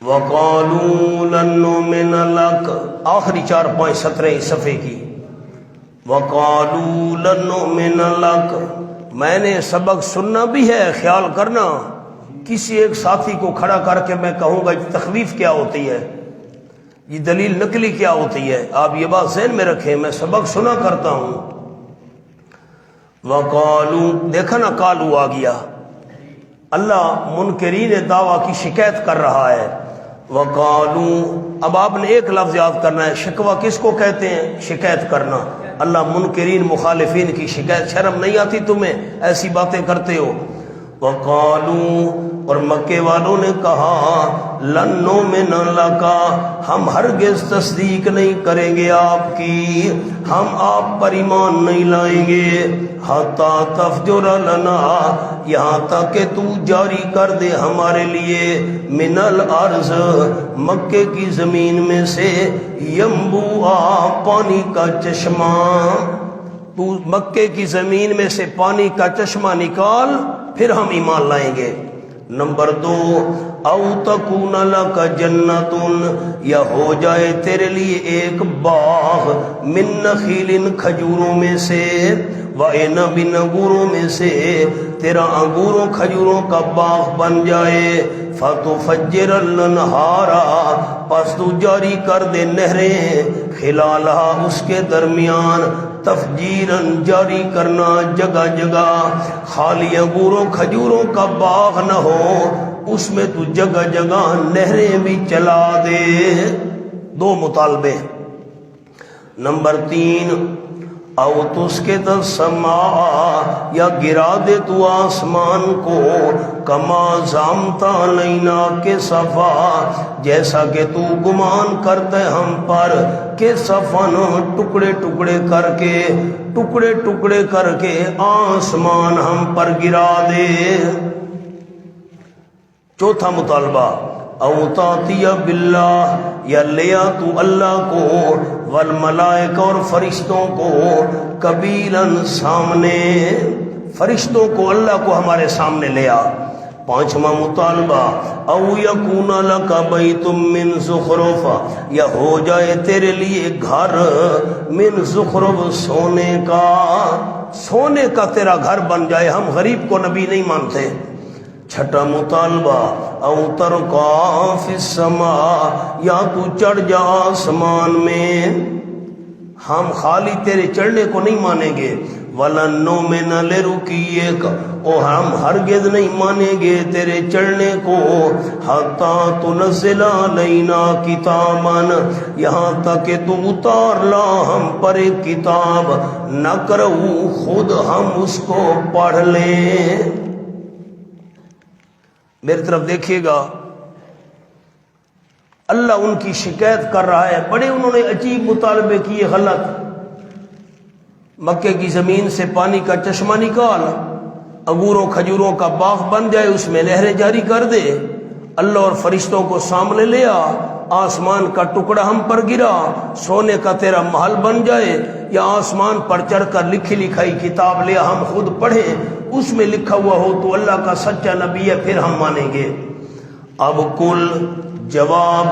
وَقَالُوا لَن نُّؤْمِنَ لَكَ، آخری 4-5 17 صفحے کی۔ وَقَالُوا لَن نُّؤْمِنَ لَكَ، میں نے سبق سننا بھی ہے، خیال کرنا۔ کسی ایک ساتھی کو کھڑا کر کے میں کہوں گا تخویف کیا ہوتی ہے، یہ دلیل نقلی کیا ہوتی ہے، آپ یہ بات ذہن میں رکھیں، میں سبق سنا کرتا ہوں۔ وَقَالُوا، دیکھا نا کالو آ گیا، اللہ منکرین دعویٰ کی شکایت کر رہا ہے۔ وَقَالُوا، اب آپ نے ایک لفظ یاد کرنا ہے، شکوہ کس کو کہتے ہیں؟ شکایت کرنا۔ اللہ منکرین مخالفین کی شکایت، شرم نہیں آتی تمہیں؟ ایسی باتیں کرتے ہو۔ وَقَالُوا، اور مکے والوں نے کہا، لَن نُّؤْمِنَ لَكَ، ہم ہرگز تصدیق نہیں کریں گے آپ کی، ہم آپ پر ایمان نہیں لائیں گے، حَتَّى تَفْجُرَ لَنَا، یہاں تک کہ تو جاری کر دے ہمارے لیے، مِنَ الْأَرْضِ، مکے کی زمین میں سے، يَنبُوعًا، پانی کا چشمہ، تو مکے کی زمین میں سے پانی کا چشمہ نکال، پھر ہم ایمان لائیں گے۔ نمبر 2، او تکون لک جنتن، یا ہو جائے تیرے لیے ایک باغ، من نخیل، کھجوروں میں سے، وعنب، انگوروں میں سے، تیرا انگوروں کھجوروں کا باغ بن جائے، فتفجر الانہار، پس تو جاری کر دے نہریں، خلالہا، اس کے درمیان، تفجیرن، جاری کرنا، جگہ جگہ، خالی انگوروں کھجوروں کا باغ نہ ہو، اس میں تو جگہ جگہ نہریں بھی چلا دے۔ 2 مطالبے۔ نمبر 3، او تسقط السماء، یا گرا دے تو آسمان کو، کما زعمت علینا، کے صفا، جیسا کہ تو گمان کرتے ہم پر، کہ صفن، ٹکڑے ٹکڑے کر کے آسمان ہم پر گرا دے۔ 4تھا مطالبہ، او تاتی باللہ، یا لیا تو اللہ کو، والملائکہ، اور فرشتوں کو، قبیلاً، سامنے، فرشتوں کو، اللہ کو ہمارے سامنے لیا۔ 5واں مطالبہ، او یکون لک بیت من زخرف، یا ہو جائے تیرے لیے گھر، من زخرف، سونے کا تیرا گھر بن جائے، ہم غریب کو نبی نہیں مانتے۔ 6واں مطالبہ، او ترقا فی السماء، یا تو چڑھ جا آسمان میں، ہم خالی تیرے چڑھنے کو نہیں مانیں گے، وَلَن نُّؤْمِنَ لِرُقِيِّكَ، اور ہم ہرگز نہیں مانیں گے تیرے چڑھنے کو، حَتَّى تُنَزِّلَ عَلَيْنَا كِتَابًا، یہاں تک کہ تو اتار لا ہم پر ایک کتاب، نَقْرَؤُ، خود ہم اس کو پڑھ لیں۔ میری طرف دیکھیے گا، اللہ ان کی شکایت کر رہا ہے، بڑے انہوں نے عجیب مطالبے کیے غلط، مکے کی زمین سے پانی کا چشمہ نکال، انگوروں کھجوروں کا باغ بن جائے، اس میں نہریں جاری کر دے، اللہ اور فرشتوں کو سامنے لے آ، آسمان کا ٹکڑا ہم پر گرا، سونے کا تیرا محل بن جائے، یا آسمان پر چڑھ کر لکھی لکھائی کتاب لے ہم خود پڑھیں، اس میں لکھا ہوا ہو تو اللہ کا سچا نبی ہے، پھر ہم مانیں گے۔ اب کل جواب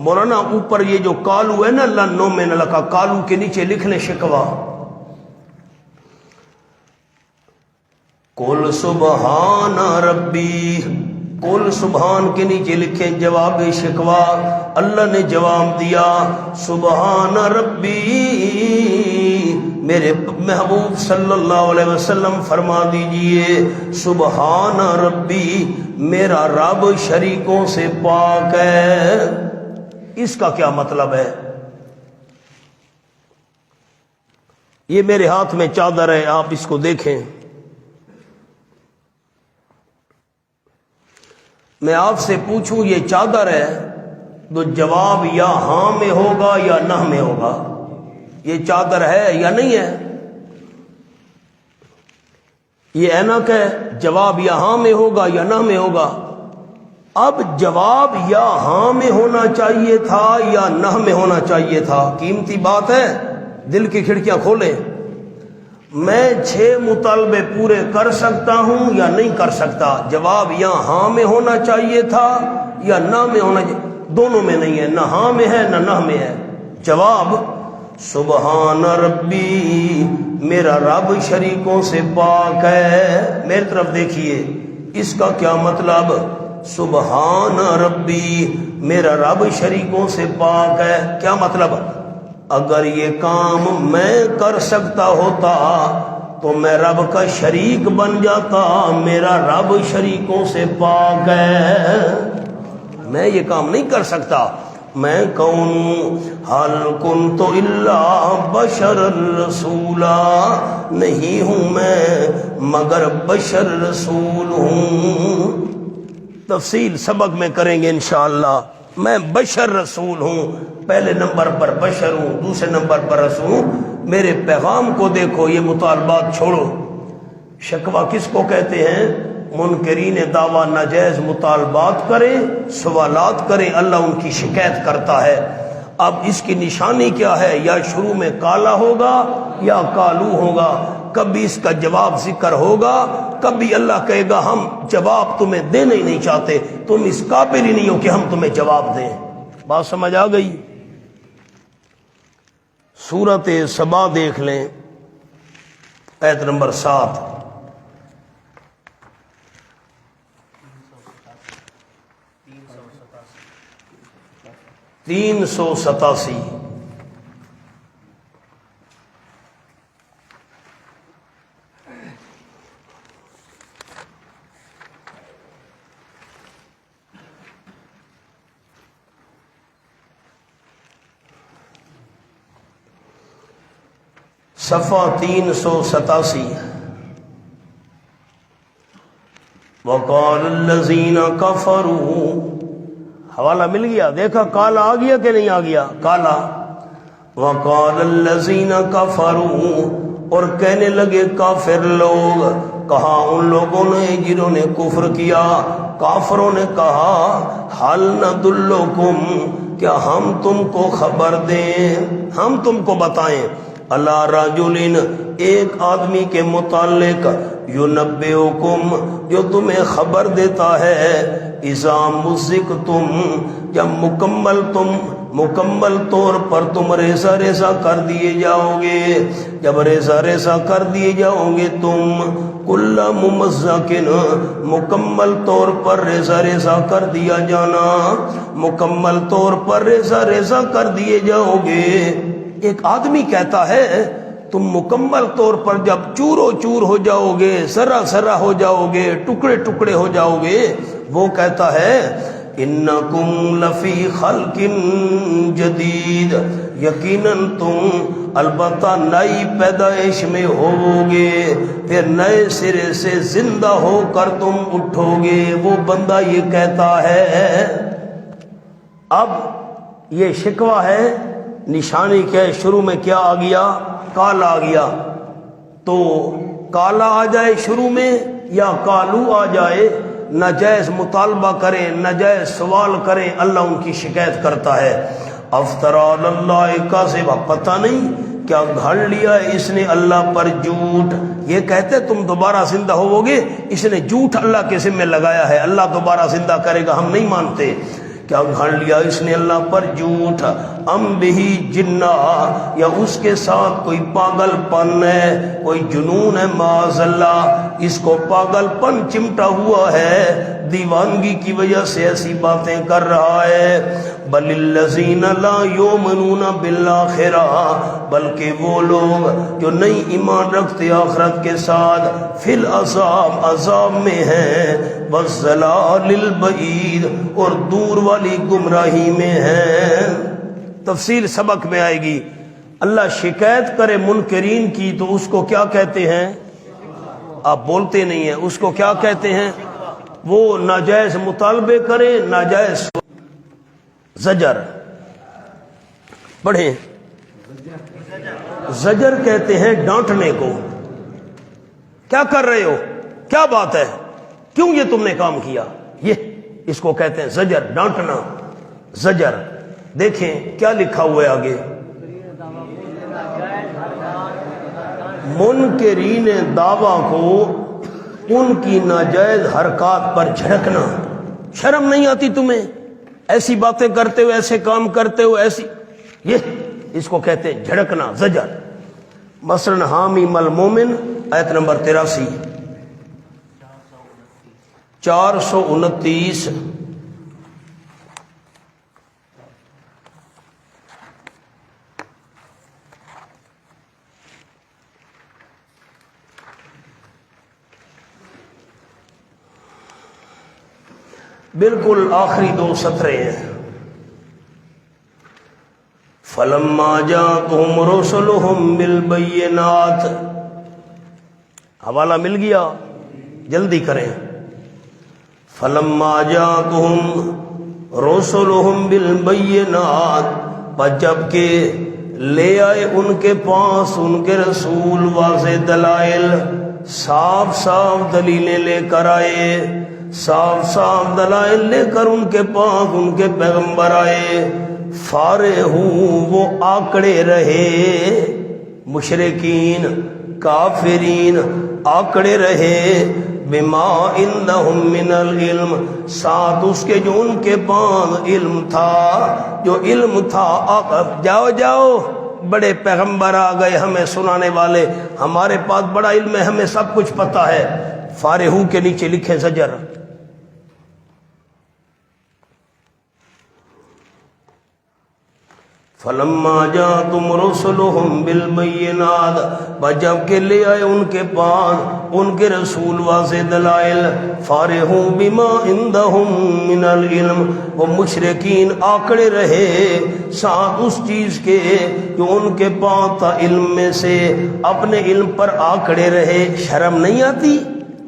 مولانا اوپر یہ جو کالو ہے نا، لنو میں نہ لکھا، کالو کے نیچے لکھ لیں شکوا، کل سبحان ربی، کل سبحان کے نیچے لکھیں جواب شکوا، اللہ نے جواب دیا سبحان ربی، میرے محبوب صلی اللہ علیہ وسلم فرما دیجئے سبحان ربی، میرا رب شریکوں سے پاک ہے۔ اس کا کیا مطلب ہے؟ یہ میرے ہاتھ میں چادر ہے، آپ اس کو دیکھیں، میں آپ سے پوچھوں یہ چادر ہے تو جواب یا ہاں میں ہوگا یا نہ میں ہوگا، یہ چادر ہے یا نہیں ہے؟ یہ اینک ہے، جواب یا ہاں میں ہوگا یا نہ میں ہوگا۔ اب جواب یا ہاں میں ہونا چاہیے تھا یا نہ میں ہونا چاہیے تھا، قیمتی بات ہے، دل کی کھڑکیاں کھولیں۔ میں 6 مطالبے پورے کر سکتا ہوں یا نہیں کر سکتا، جواب یا ہاں میں ہونا چاہیے تھا یا نہ میں ہونا چاہیے، دونوں میں نہیں ہے، نہ ہاں میں ہے نہ میں ہے۔ جواب سبحان ربی، میرا رب شریکوں سے پاک ہے۔ میری طرف دیکھیے، اس کا کیا مطلب؟ سبحان ربی، میرا رب شریکوں سے پاک ہے، کیا مطلب؟ اگر یہ کام میں کر سکتا ہوتا تو میں رب کا شریک بن جاتا، میرا رب شریکوں سے پاک ہے، میں یہ کام نہیں کر سکتا، میں کون ہوں؟ حل کنت الا بشر رسولا، نہیں ہوں میں مگر بشر رسول ہوں، تفصیل سبق میں کریں گے انشاءاللہ۔ میں بشر رسول ہوں، پہلے نمبر پر بشر ہوں، دوسرے نمبر پر رسول ہوں۔ میرے پیغام کو دیکھو، یہ مطالبات چھوڑو۔ شکوہ کس کو کہتے ہیں؟ منکرین دعویٰ ناجائز مطالبات کریں، سوالات کریں، اللہ ان کی شکایت کرتا ہے۔ اب اس کی نشانی کیا ہے؟ یا شروع میں کالا ہوگا یا کالو ہوگا، کبھی اس کا جواب ذکر ہوگا، کبھی اللہ کہے گا ہم جواب تمہیں دینا ہی نہیں چاہتے، تم اس قابل ہی نہیں ہو کہ ہم تمہیں جواب دیں۔ بات سمجھ آ گئی؟ سورۃ سبا دیکھ لیں، آیت نمبر 7، تین سو ستاسی۔ صفحہ 387۔ وقال الذین کفروا، حوالہ مل گیا؟ دیکھا کالا آ گیا کہ نہیں آ گیا؟ کالا۔ وقال الذین کفروا، اور کہنے لگے کافر لوگ، کہا ان لوگوں نے جنہوں نے کفر کیا، کافروں نے کہا حل ندلکم، کیا ہم تم کو خبر دیں، ہم تم کو بتائیں، اللہ رجل، ایک آدمی کے متعلق، ینبئکم، جو تمہیں خبر دیتا ہے، اذا مزقتم، جب مکمل طور پر تم ریزہ ریزہ کر دیے جاؤ گے، جب ریزہ ریزہ کر دیے جاؤ گے تم، کل ممزقن، مکمل طور پر ریزہ ریزہ کر دیا جانا، مکمل طور پر ریزہ ریزہ کر دیے جاؤ گے۔ ایک آدمی کہتا ہے تم مکمل طور پر جب چورو چور ہو جاؤ گے، ذرہ ذرہ ہو جاؤ گے، ٹکڑے ٹکڑے ہو جاؤ گے، وہ کہتا ہے انکم لفی خلق جدید، یقیناً تم البتہ نئی پیدائش میں ہووگے، پھر نئے سرے سے زندہ ہو کر تم اٹھو گے۔ وہ بندہ یہ کہتا ہے، اب یہ شکوہ ہے، نشانی کیا ہے؟ شروع میں کیا آ گیا؟ کالا آ گیا، تو کالا آ جائے شروع میں یا کالو آ جائے، ناجائز مطالبہ کریں، ناجائز سوال کریں، اللہ ان کی شکایت کرتا ہے۔ افطرا اللہ کاذبا، پتہ نہیں کیا گھڑ لیا ہے اس نے اللہ پر جھوٹ۔ یہ کہتے تم دوبارہ زندہ ہوو گے، اس نے جھوٹ اللہ کے ذمہ لگایا ہے، اللہ دوبارہ زندہ کرے گا، ہم نہیں مانتے۔ کیا گھڑ لیا اس نے اللہ پر جھوٹ، ام بہی جنہ، یا اس کے ساتھ کوئی پاگل پن ہے، کوئی جنون ہے، معاذ اللہ، اس کو پاگل پن چمٹا ہوا ہے، دیوانگی کی وجہ سے ایسی باتیں کر رہا ہے۔ بل الذین لا یؤمنون بالآخرہ، بلکہ وہ لوگ جو نہیں ایمان رکھتے آخرت کے ساتھ، فی العذاب، عذاب میں ہیں، والضلال البعید، اور دور والی گمراہی میں ہیں۔ تفصیل سبق میں آئے گی۔ اللہ شکایت کرے منکرین کی تو اس کو کیا کہتے ہیں؟ آپ بولتے نہیں ہیں، اس کو کیا کہتے ہیں؟ وہ ناجائز مطالبے کریں، ناجائز زجر پڑھیں، زجر کہتے ہیں ڈانٹنے کو۔ کیا کر رہے ہو؟ کیا بات ہے؟ کیوں یہ تم نے کام کیا؟ یہ اس کو کہتے ہیں زجر، ڈانٹنا، زجر۔ دیکھیں کیا لکھا ہوا ہے آگے، منکرین دعویٰ کو ان کی ناجائز حرکات پر جھڑکنا۔ شرم نہیں آتی تمہیں؟ ایسی باتیں کرتے ہو، ایسے کام کرتے ہو، ایسی، یہ اس کو کہتے ہیں جھڑکنا، زجر۔ مثلا حامیم المومن آیت نمبر 83، 429، بالکل آخری دو سطرے ہیں۔ فلما جاءتهم رسلهم بالبينات، حوالہ مل گیا، جلدی کریں۔ فلما جاءتهم رسلهم بالبينات، پر جب کہ لے آئے ان کے پاس ان کے رسول واضح دلائل، صاف صاف دلیلیں لے کر آئے، صاف صاف دلائل لے کر ان کے پاس ان کے پیغمبر آئے، فارہوں، وہ آکڑے رہے، مشرکین کافرین آکڑے رہے، بما عندہم من العلم، ساتھ اس کے جو ان کے پاس علم تھا، جو علم تھا۔ جاؤ جاؤ، بڑے پیغمبر آ گئے ہمیں سنانے والے، ہمارے پاس بڑا علم ہے، ہمیں سب کچھ پتہ ہے۔ فارہوں کے نیچے لکھے زجر۔ فلما جاءتهم رسلهم بالبينات، جب کہ لے آئے ان کے پاس ان کے رسول واضح دلائل، فارہوں بما عندهم من العلم، وہ مشرکین آکڑے رہے ساتھ اس چیز کے جو ان کے پاس تھا علم میں سے، اپنے علم پر آکڑے رہے۔ شرم نہیں آتی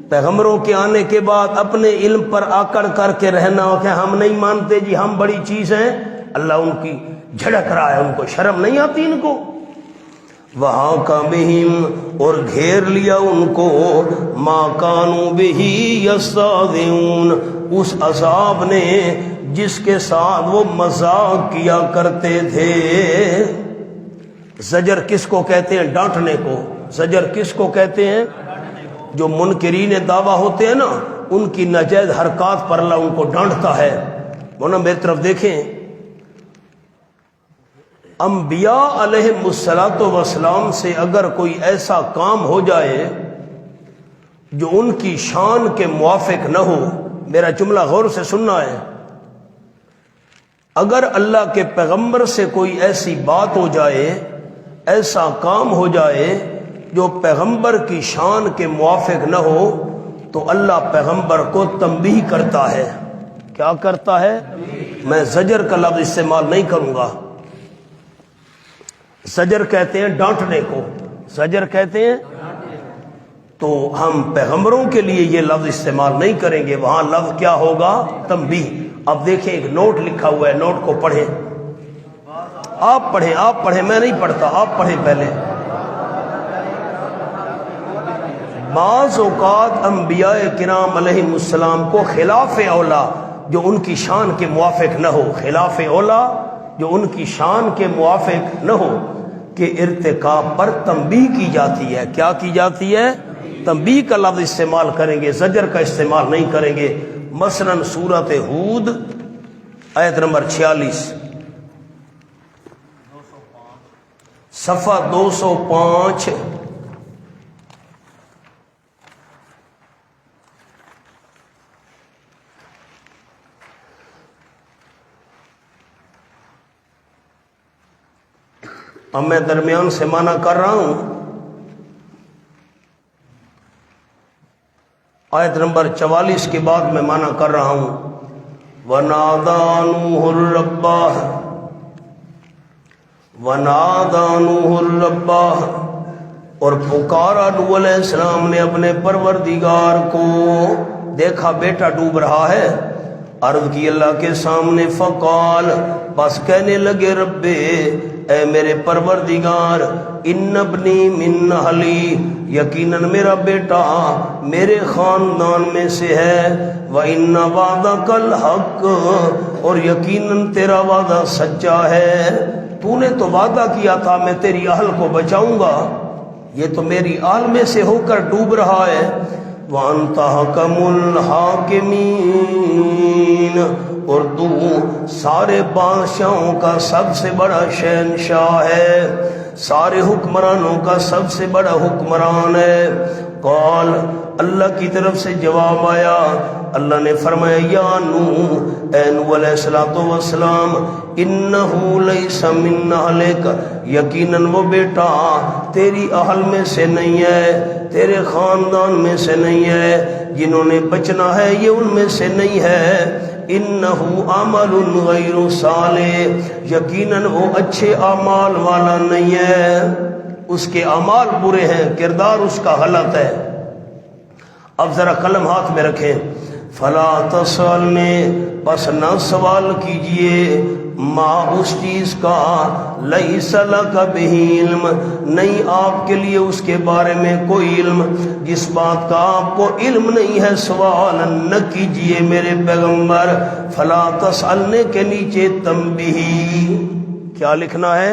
پیغمبروں کے آنے کے بعد اپنے علم پر آکڑ کر کے رہنا کہ ہم نہیں مانتے جی، ہم بڑی چیز ہیں؟ اللہ ان کی جھڑک رہا ہے، ان کو شرم نہیں آتی ان کو۔ وہاں کا بہم، اور گھیر لیا ان کو، ما کانوا بہ یستہزئون، اس عذاب نے جس کے ساتھ وہ مذاق کیا کرتے تھے۔ زجر کس کو کہتے ہیں؟ ڈانٹنے کو۔ زجر کس کو کہتے ہیں؟ جو منکرین دعویٰ ہوتے ہیں نا، ان کی ناجائز حرکات پر اللہ ان کو ڈانٹتا ہے۔ مولانا میری طرف دیکھیں، انبیاء علیہم الصلاۃ والسلام سے اگر کوئی ایسا کام ہو جائے جو ان کی شان کے موافق نہ ہو، میرا جملہ غور سے سننا ہے، اگر اللہ کے پیغمبر سے کوئی ایسی بات ہو جائے، ایسا کام ہو جائے جو پیغمبر کی شان کے موافق نہ ہو، تو اللہ پیغمبر کو تنبیہ کرتا ہے۔ کیا کرتا ہے؟ میں زجر کا لفظ استعمال نہیں کروں گا۔ زجر کہتے ہیں ڈانٹنے کو، زجر کہتے ہیں، تو ہم پیغمبروں کے لیے یہ لفظ استعمال نہیں کریں گے، وہاں لفظ کیا ہوگا؟ تنبیہ۔ اب دیکھیں ایک نوٹ لکھا ہوا ہے، نوٹ کو پڑھیں، آپ پڑھیں، میں نہیں پڑھتا، آپ پڑھیں پہلے۔ بعض اوقات انبیاء کرام علیہ السلام کو خلاف اولا جو ان کی شان کے موافق نہ ہو، خلاف اولا جو ان کی شان کے موافق نہ ہو کہ ارتکاب پر تنبیہ کی جاتی ہے۔ کیا کی جاتی ہے؟ تنبیہ کا لفظ استعمال کریں گے، زجر کا استعمال نہیں کریں گے۔ مثلا سورۃ ہود آیت نمبر 46 صفحہ 205، اب میں درمیان سے معنی کر رہا ہوں۔ آیت نمبر 44 کے بعد میں معنی کر رہا ہوں۔ وَنَادَىٰ نُوحٌ رَبَّهُ اور پکارا نوح علیہ السلام نے اپنے پروردگار کو، دیکھا بیٹا ڈوب رہا ہے، عرض کی اللہ کے سامنے، فقال بس کہنے لگے، ربے اے میرے پروردگار، ان ابنی من اہلی، یقیناً میرا بیٹا میرے خاندان میں سے ہے، وَإِنَّ وَعْدَكَ الْحَقُّ اور یقیناً تیرا وعدہ سچا ہے، تو نے تو وعدہ کیا تھا میں تیری اہل کو بچاؤں گا، یہ تو میری آل میں سے ہو کر ڈوب رہا ہے۔ وَأَنْتَ حَكَمُ الْحَاكِمِينَ اور تو سارے بادشاہوں کا سب سے بڑا شہنشاہ ہے، سارے حکمرانوں کا سب سے بڑا حکمران ہے۔ قال اللہ کی طرف سے جواب آیا، اللہ نے فرمایا، یا نوح اے نوح علیہ السلام، انہو لیس من اہلک، یقیناً وہ بیٹا تیری اہل میں سے نہیں ہے، تیرے خاندان میں سے نہیں ہے، جنہوں نے بچنا ہے یہ ان میں سے نہیں ہے، انہو عمل غیر صالح، یقیناً وہ اچھے اعمال والا نہیں ہے، اس کے اعمال برے ہیں، کردار اس کا غلط ہے۔ اب ذرا قلم ہاتھ میں رکھیں۔ فلا تسألنی، پس نہ سوال کیجئے، ما اس چیز کا، لیس لک بہ علم، نہیں آپ کے لیے اس کے بارے میں کوئی علم، جس بات کا آپ کو علم نہیں ہے سوال نہ کیجئے میرے پیغمبر۔ فلا تسألنی کے نیچے تنبیہ کیا لکھنا ہے؟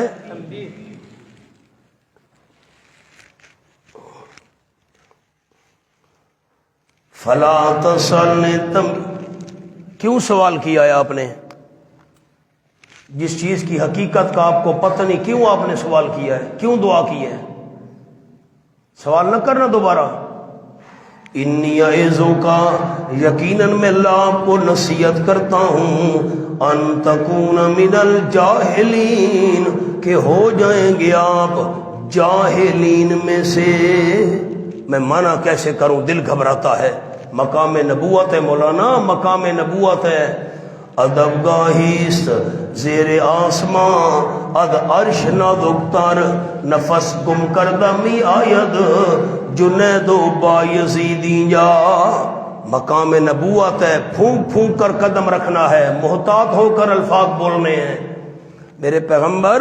فلا تسألنی کیوں سوال کیا ہے آپ نے؟ جس چیز کی حقیقت کا آپ کو پتہ نہیں، کیوں آپ نے سوال کیا ہے؟ کیوں دعا کی ہے؟ سوال نہ کرنا دوبارہ۔ انی اعظک، یقیناً میں اللہ آپ کو نصیحت کرتا ہوں، ان تکون من الجاہلین، کہ ہو جائیں گے آپ جاہلین میں سے۔ میں منع کیسے کروں، دل گھبراتا ہے، مقام نبوت ہے مولانا، مقام نبوت ہے۔ ادب گاہیست زیر آسمان، اد عرش نادکتر، نفس گم کردمی آید، جنید و بایزیدی جا۔ مقام نبوت ہے، پھونک پھونک کر قدم رکھنا ہے، محتاط ہو کر الفاظ بولنے ہیں۔ میرے پیغمبر،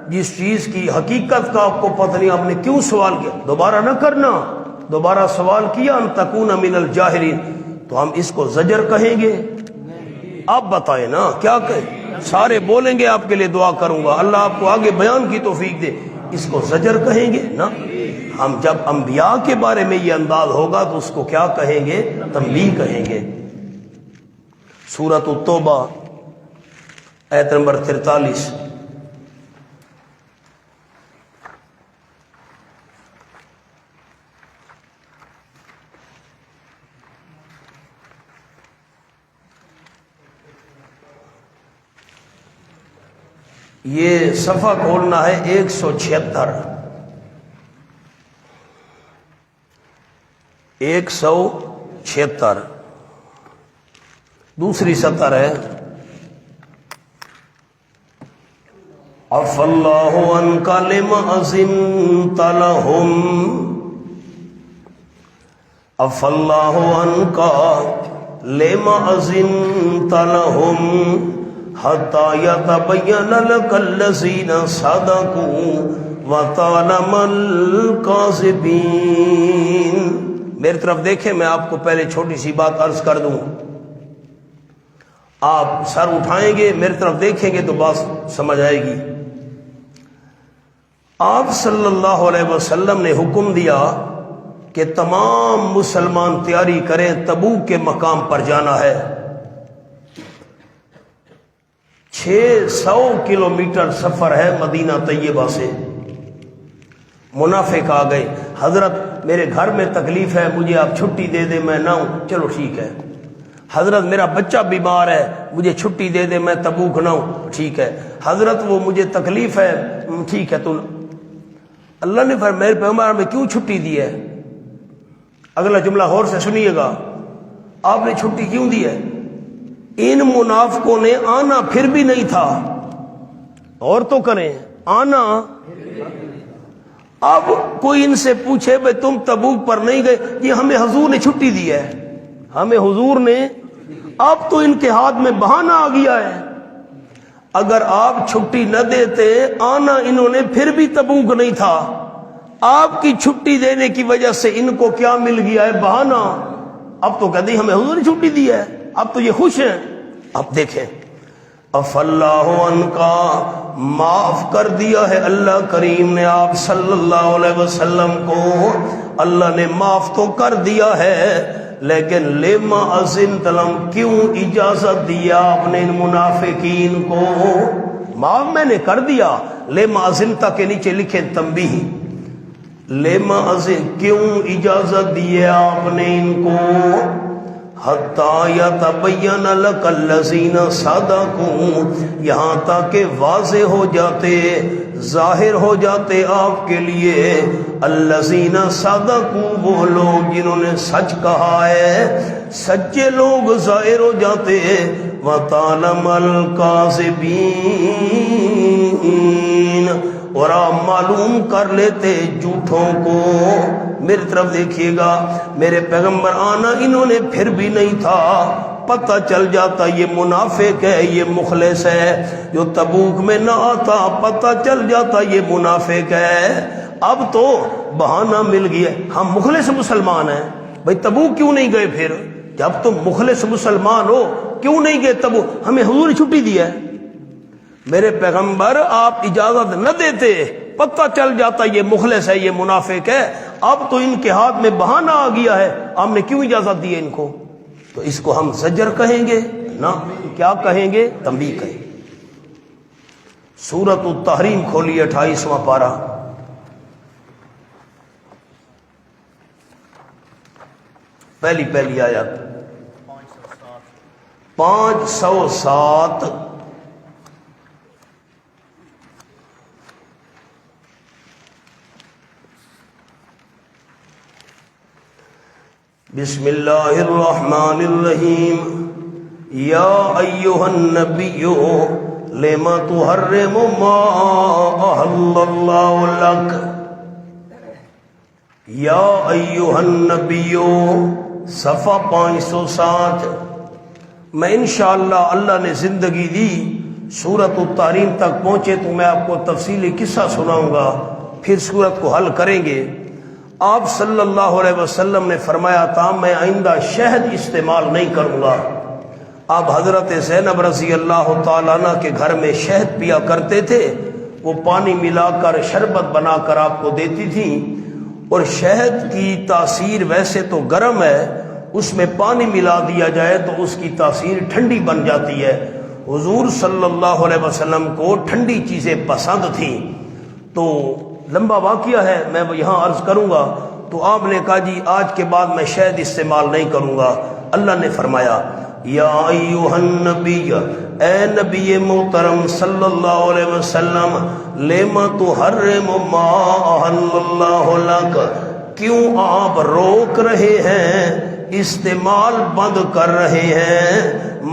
جس چیز کی حقیقت کا آپ کو پتہ نہیں، آپ نے کیوں سوال کیا؟ دوبارہ نہ کرنا، دوبارہ سوال کیا، ان تکون من الجاہلین، تو ہم اس کو زجر کہیں گے؟ آپ بتائیں نا کیا کہیں؟ سارے بولیں گے آپ کے لیے دعا کروں گا، اللہ آپ کو آگے بیان کی توفیق دے، اس کو زجر کہیں گے نا؟ ہم جب انبیاء کے بارے میں یہ انداز ہوگا تو اس کو کیا کہیں گے؟ تنبیہ کہیں گے۔ سورۃ التوبہ آیت نمبر 43، یہ صفحہ کھولنا ہے 176، 176 دوسری سطر ہے۔ عفا اللہ عنک لما أذنت لهم عفا اللہ عنک لما أذنت لهم حتى يتبين لك الذين صدقوا وتعلم الكاذبين۔ میری طرف دیکھیں، میں آپ کو پہلے چھوٹی سی بات عرض کر دوں، آپ سر اٹھائیں گے میری طرف دیکھیں گے تو بات سمجھ آئے گی۔ آپ صلی اللہ علیہ وسلم نے حکم دیا کہ تمام مسلمان تیاری کریں، تبوک کے مقام پر جانا ہے۔ 600 کلومیٹر سفر ہے مدینہ طیبہ سے۔ منافق آ گئے، حضرت میرے گھر میں تکلیف ہے، مجھے آپ چھٹی دے دیں، میں نہ ہوں۔ چلو ٹھیک ہے۔ حضرت میرا بچہ بیمار ہے، مجھے چھٹی دے دے، میں تبوک نہ ہوں۔ ٹھیک ہے۔ حضرت وہ مجھے تکلیف ہے، ٹھیک ہے۔ تو اللہ نے فرمایا میرے پیغمبر میں کیوں چھٹی دی ہے؟ اگلا جملہ غور سے سنیے گا، آپ نے چھٹی کیوں دی ہے؟ ان منافقوں نے آنا پھر بھی نہیں تھا، اور تو کریں آنا۔ اب کوئی ان سے پوچھے بھئی تم تبوک پر نہیں گئے؟ یہ ہمیں حضور نے چھٹی دی ہے، ہمیں حضور نے۔ اب تو ان کے ہاتھ میں بہانہ آ گیا ہے، اگر آپ چھٹی نہ دیتے، آنا انہوں نے پھر بھی تبوک نہیں تھا، آپ کی چھٹی دینے کی وجہ سے ان کو کیا مل گیا ہے؟ بہانہ۔ اب تو کہتے ہیں ہمیں حضور نے چھٹی دی ہے، اب تو یہ خوش ہیں۔ اب دیکھیں، عفا اللہ عنکا، معاف کر دیا ہے اللہ کریم نے آپ صلی اللہ علیہ وسلم کو، اللہ نے معاف تو کر دیا ہے، لیکن لما أذنت لهم، کیوں اجازت دیا آپ نے ان منافقین کو؟ معاف میں نے کر دیا، لما أذنت کے نیچے لکھیں تنبیہ، لما أذنت، کیوں اجازت دیے آپ نے ان کو؟ حتی یتبین لک الذین صدقوا، یہاں تک کہ واضح ہو جاتے، ظاہر ہو جاتے آپ کے لیے، الذین صدقوا، وہ لوگ جنہوں نے سچ کہا ہے، سچے لوگ ظاہر ہو جاتے، وتعلم الکاذبین، اور آپ معلوم کر لیتے جھوٹوں کو۔ میری طرف دیکھیے گا، میرے پیغمبر آنا انہوں نے پھر بھی نہیں تھا، پتہ چل جاتا یہ منافق ہے، یہ مخلص ہے۔ جو تبوک میں نہ آتا پتہ چل جاتا یہ منافق ہے۔ اب تو بہانہ مل گیا، ہم مخلص مسلمان ہیں، بھئی تبوک کیوں نہیں گئے؟ پھر جب تم مخلص مسلمان ہو کیوں نہیں گئے تبوک؟ ہمیں حضور نے چھٹی دی ہے۔ میرے پیغمبر آپ اجازت نہ دیتے، پتہ چل جاتا یہ مخلص ہے، یہ منافق ہے۔ اب تو ان کے ہاتھ میں بہانہ آ گیا ہے، ہم نے کیوں اجازت دی ہے ان کو؟ تو اس کو ہم زجر کہیں گے نا، کیا کہیں گے؟ تنبیہ کہیں گے۔ سورۃ التحریم کھولی 28واں پارہ، پہلی آیت 507۔ بسم اللہ الرحمن الرحیم، یا ایہا النبی لما تحرم ما احل اللہ لک، یا ایہا النبی، صفحہ 507۔ میں انشاءاللہ اللہ نے زندگی دی سورۃ التحریم تک پہنچے تو میں آپ کو تفصیلی قصہ سناؤں گا، پھر سورت کو حل کریں گے۔ آپ صلی اللہ علیہ وسلم نے فرمایا تھا میں آئندہ شہد استعمال نہیں کروں گا۔ آپ حضرت زینب رضی اللہ تعالیٰ عنہ کے گھر میں شہد پیا کرتے تھے، وہ پانی ملا کر شربت بنا کر آپ کو دیتی تھیں، اور شہد کی تاثیر ویسے تو گرم ہے، اس میں پانی ملا دیا جائے تو اس کی تاثیر ٹھنڈی بن جاتی ہے۔ حضور صلی اللہ علیہ وسلم کو ٹھنڈی چیزیں پسند تھیں، تو لمبا واقعہ ہے میں یہاں عرض کروں گا۔ تو آپ نے کہا جی آج کے بعد میں شہد استعمال نہیں کروں گا۔ اللہ نے فرمایا یا ایھا النبی، اے نبی محترم صلی اللہ علیہ وسلم، لما تحرم ما احل اللہ لک، کیوں آپ روک رہے ہیں، استعمال بند کر رہے ہیں،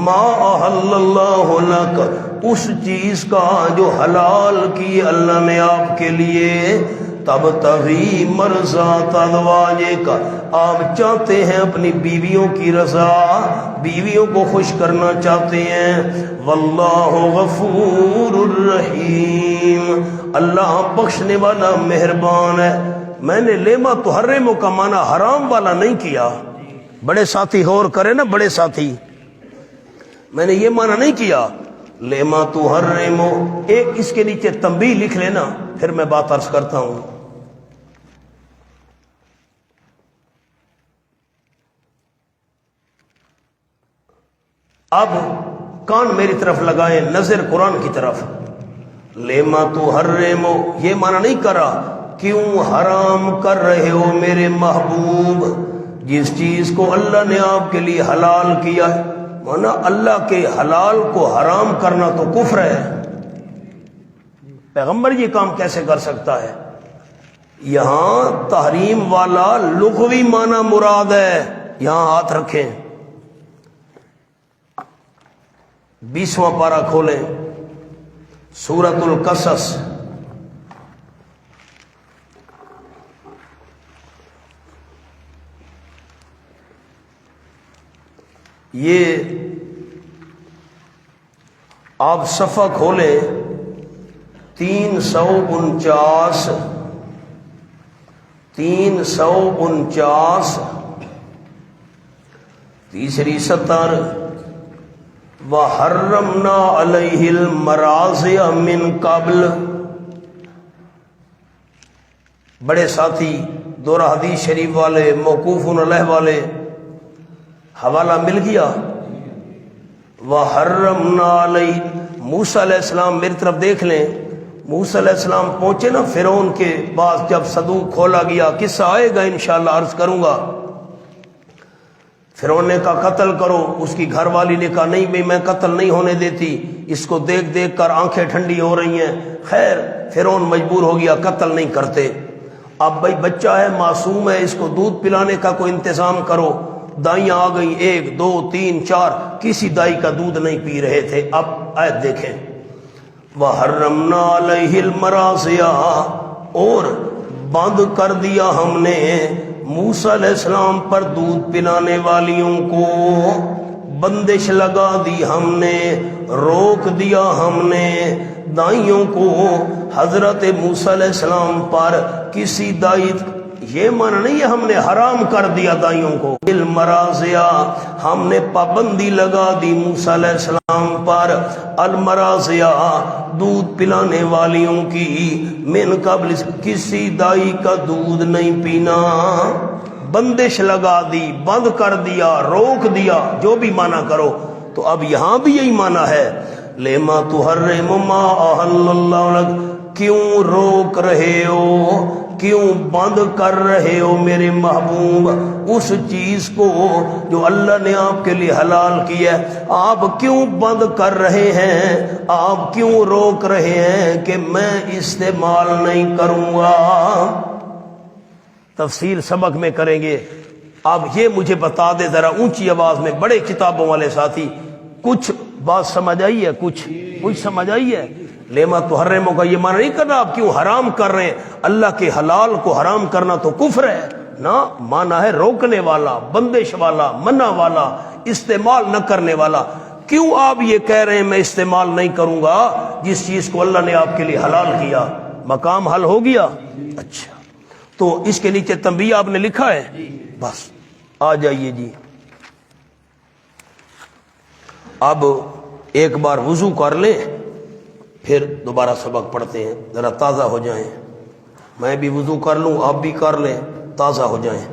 ما احل اللہ لک، اس چیز کا جو حلال کی اللہ نے آپ کے لیے، تب تغی مرضات ازواجک، آپ چاہتے ہیں اپنی بیویوں کی رضا، بیویوں کو خوش کرنا چاہتے ہیں۔ واللہ غفور الرحیم، اللہ بخشنے والا مہربان ہے۔ میں نے لیما تحرم کا معنی حرام والا نہیں کیا، بڑے ساتھی غور کریں نا، بڑے ساتھی، میں نے یہ معنی نہیں کیا لیما تحرم۔ ایک اس کے نیچے تنبیہ لکھ لینا، پھر میں بات عرض کرتا ہوں۔ اب کان میری طرف لگائیں، نظر قرآن کی طرف۔ لیما تحرم، یہ معنی نہیں کرا کیوں حرام کر رہے ہو میرے محبوب جس چیز کو اللہ نے آپ کے لیے حلال کیا ہے۔ مانا اللہ کے حلال کو حرام کرنا تو کفر ہے، پیغمبر یہ کام کیسے کر سکتا ہے؟ یہاں تحریم والا لغوی معنی مراد ہے، یہاں ہاتھ رکھیں، 20واں پارہ کھولیں، سورۃ القصص، یہ آپ صفحہ کھولیں 349، 349، تیسری سطر، وَحَرَّمْنَا عَلَيْهِ الْمَرَاضِعَ مِنْ قَبْلِ۔ بڑے ساتھی دورہ حدیث شریف والے، موقوف علیہ والے، حوالہ مل گیا؟ وَحَرَّمْنَا عَلَيْهِ، موسیٰ علیہ السلام میری طرف دیکھ لیں، موسیٰ علیہ السلام پہنچے نا فرعون کے پاس، جب صندوق کھولا گیا، قصہ آئے گا انشاءاللہ عرض کروں گا۔ فرعون نے کہا قتل کرو، اس کی گھر والی نے کہا نہیں بھئی میں قتل نہیں ہونے دیتی، اس کو دیکھ دیکھ کر آنکھیں ٹھنڈی ہو رہی ہیں۔ خیر فرعون مجبور ہو گیا، قتل نہیں کرتے۔ اب بھئی بچہ ہے، معصوم ہے، اس کو دودھ پلانے کا کوئی انتظام کرو۔ دائیاں آ گئیں، 1 2 3 4، کسی دائی کا دودھ نہیں پی رہے تھے۔ اب آیت دیکھیں، وَحَرَّمْنَا عَلَيْهِ الْمَرَاضِعَ، اور بند کر دیا ہم نے موسیٰ علیہ السلام پر دودھ پلانے والیوں کو، بندش لگا دی ہم نے، روک دیا ہم نے دائیوں کو حضرت موسیٰ علیہ السلام پر۔ کسی دائی، یہ معنی نہیں ہے ہم نے حرام کر دیا دائیوں کو، المراضع، ہم نے پابندی لگا دی موسیٰ علیہ السلام پر، المراضع، دودھ پلانے والیوں کی، من قبل، کسی دائی کا دودھ نہیں پینا، بندش لگا دی، بند کر دیا، روک دیا، جو بھی معنی کرو۔ تو اب یہاں بھی یہی معنی ہے، لیما تحرم ما احل اللہ لک، کیوں روک رہے ہو، کیوں بند کر رہے ہو میرے محبوب اس چیز کو جو اللہ نے آپ کے لیے حلال کیا ہے؟ آپ کیوں بند کر رہے ہیں، آپ کیوں روک رہے ہیں کہ میں استعمال نہیں کروں گا؟ تفصیل سبق میں کریں گے۔ اب یہ مجھے بتا دے ذرا اونچی آواز میں، بڑے کتابوں والے ساتھی، کچھ بات سمجھ آئی ہے؟ کچھ سمجھ آئی ہے؟ لیما تحرموں کا یہ معنی نہیں کرنا آپ کیوں حرام کر رہے ہیں، اللہ کے حلال کو حرام کرنا تو کفر ہے نا، معنی ہے روکنے والا، بندش والا، منع والا، استعمال نہ کرنے والا۔ کیوں آپ یہ کہہ رہے ہیں میں استعمال نہیں کروں گا جس چیز کو اللہ نے آپ کے لیے حلال کیا؟ مقام حل ہو گیا؟ اچھا، تو اس کے نیچے تنبیہ آپ نے لکھا ہے، بس آ جائیے جی۔ اب ایک بار وضو کر لیں، پھر دوبارہ سبق پڑھتے ہیں، ذرا تازہ ہو جائیں، میں بھی وضو کر لوں، آپ بھی کر لیں، تازہ ہو جائیں۔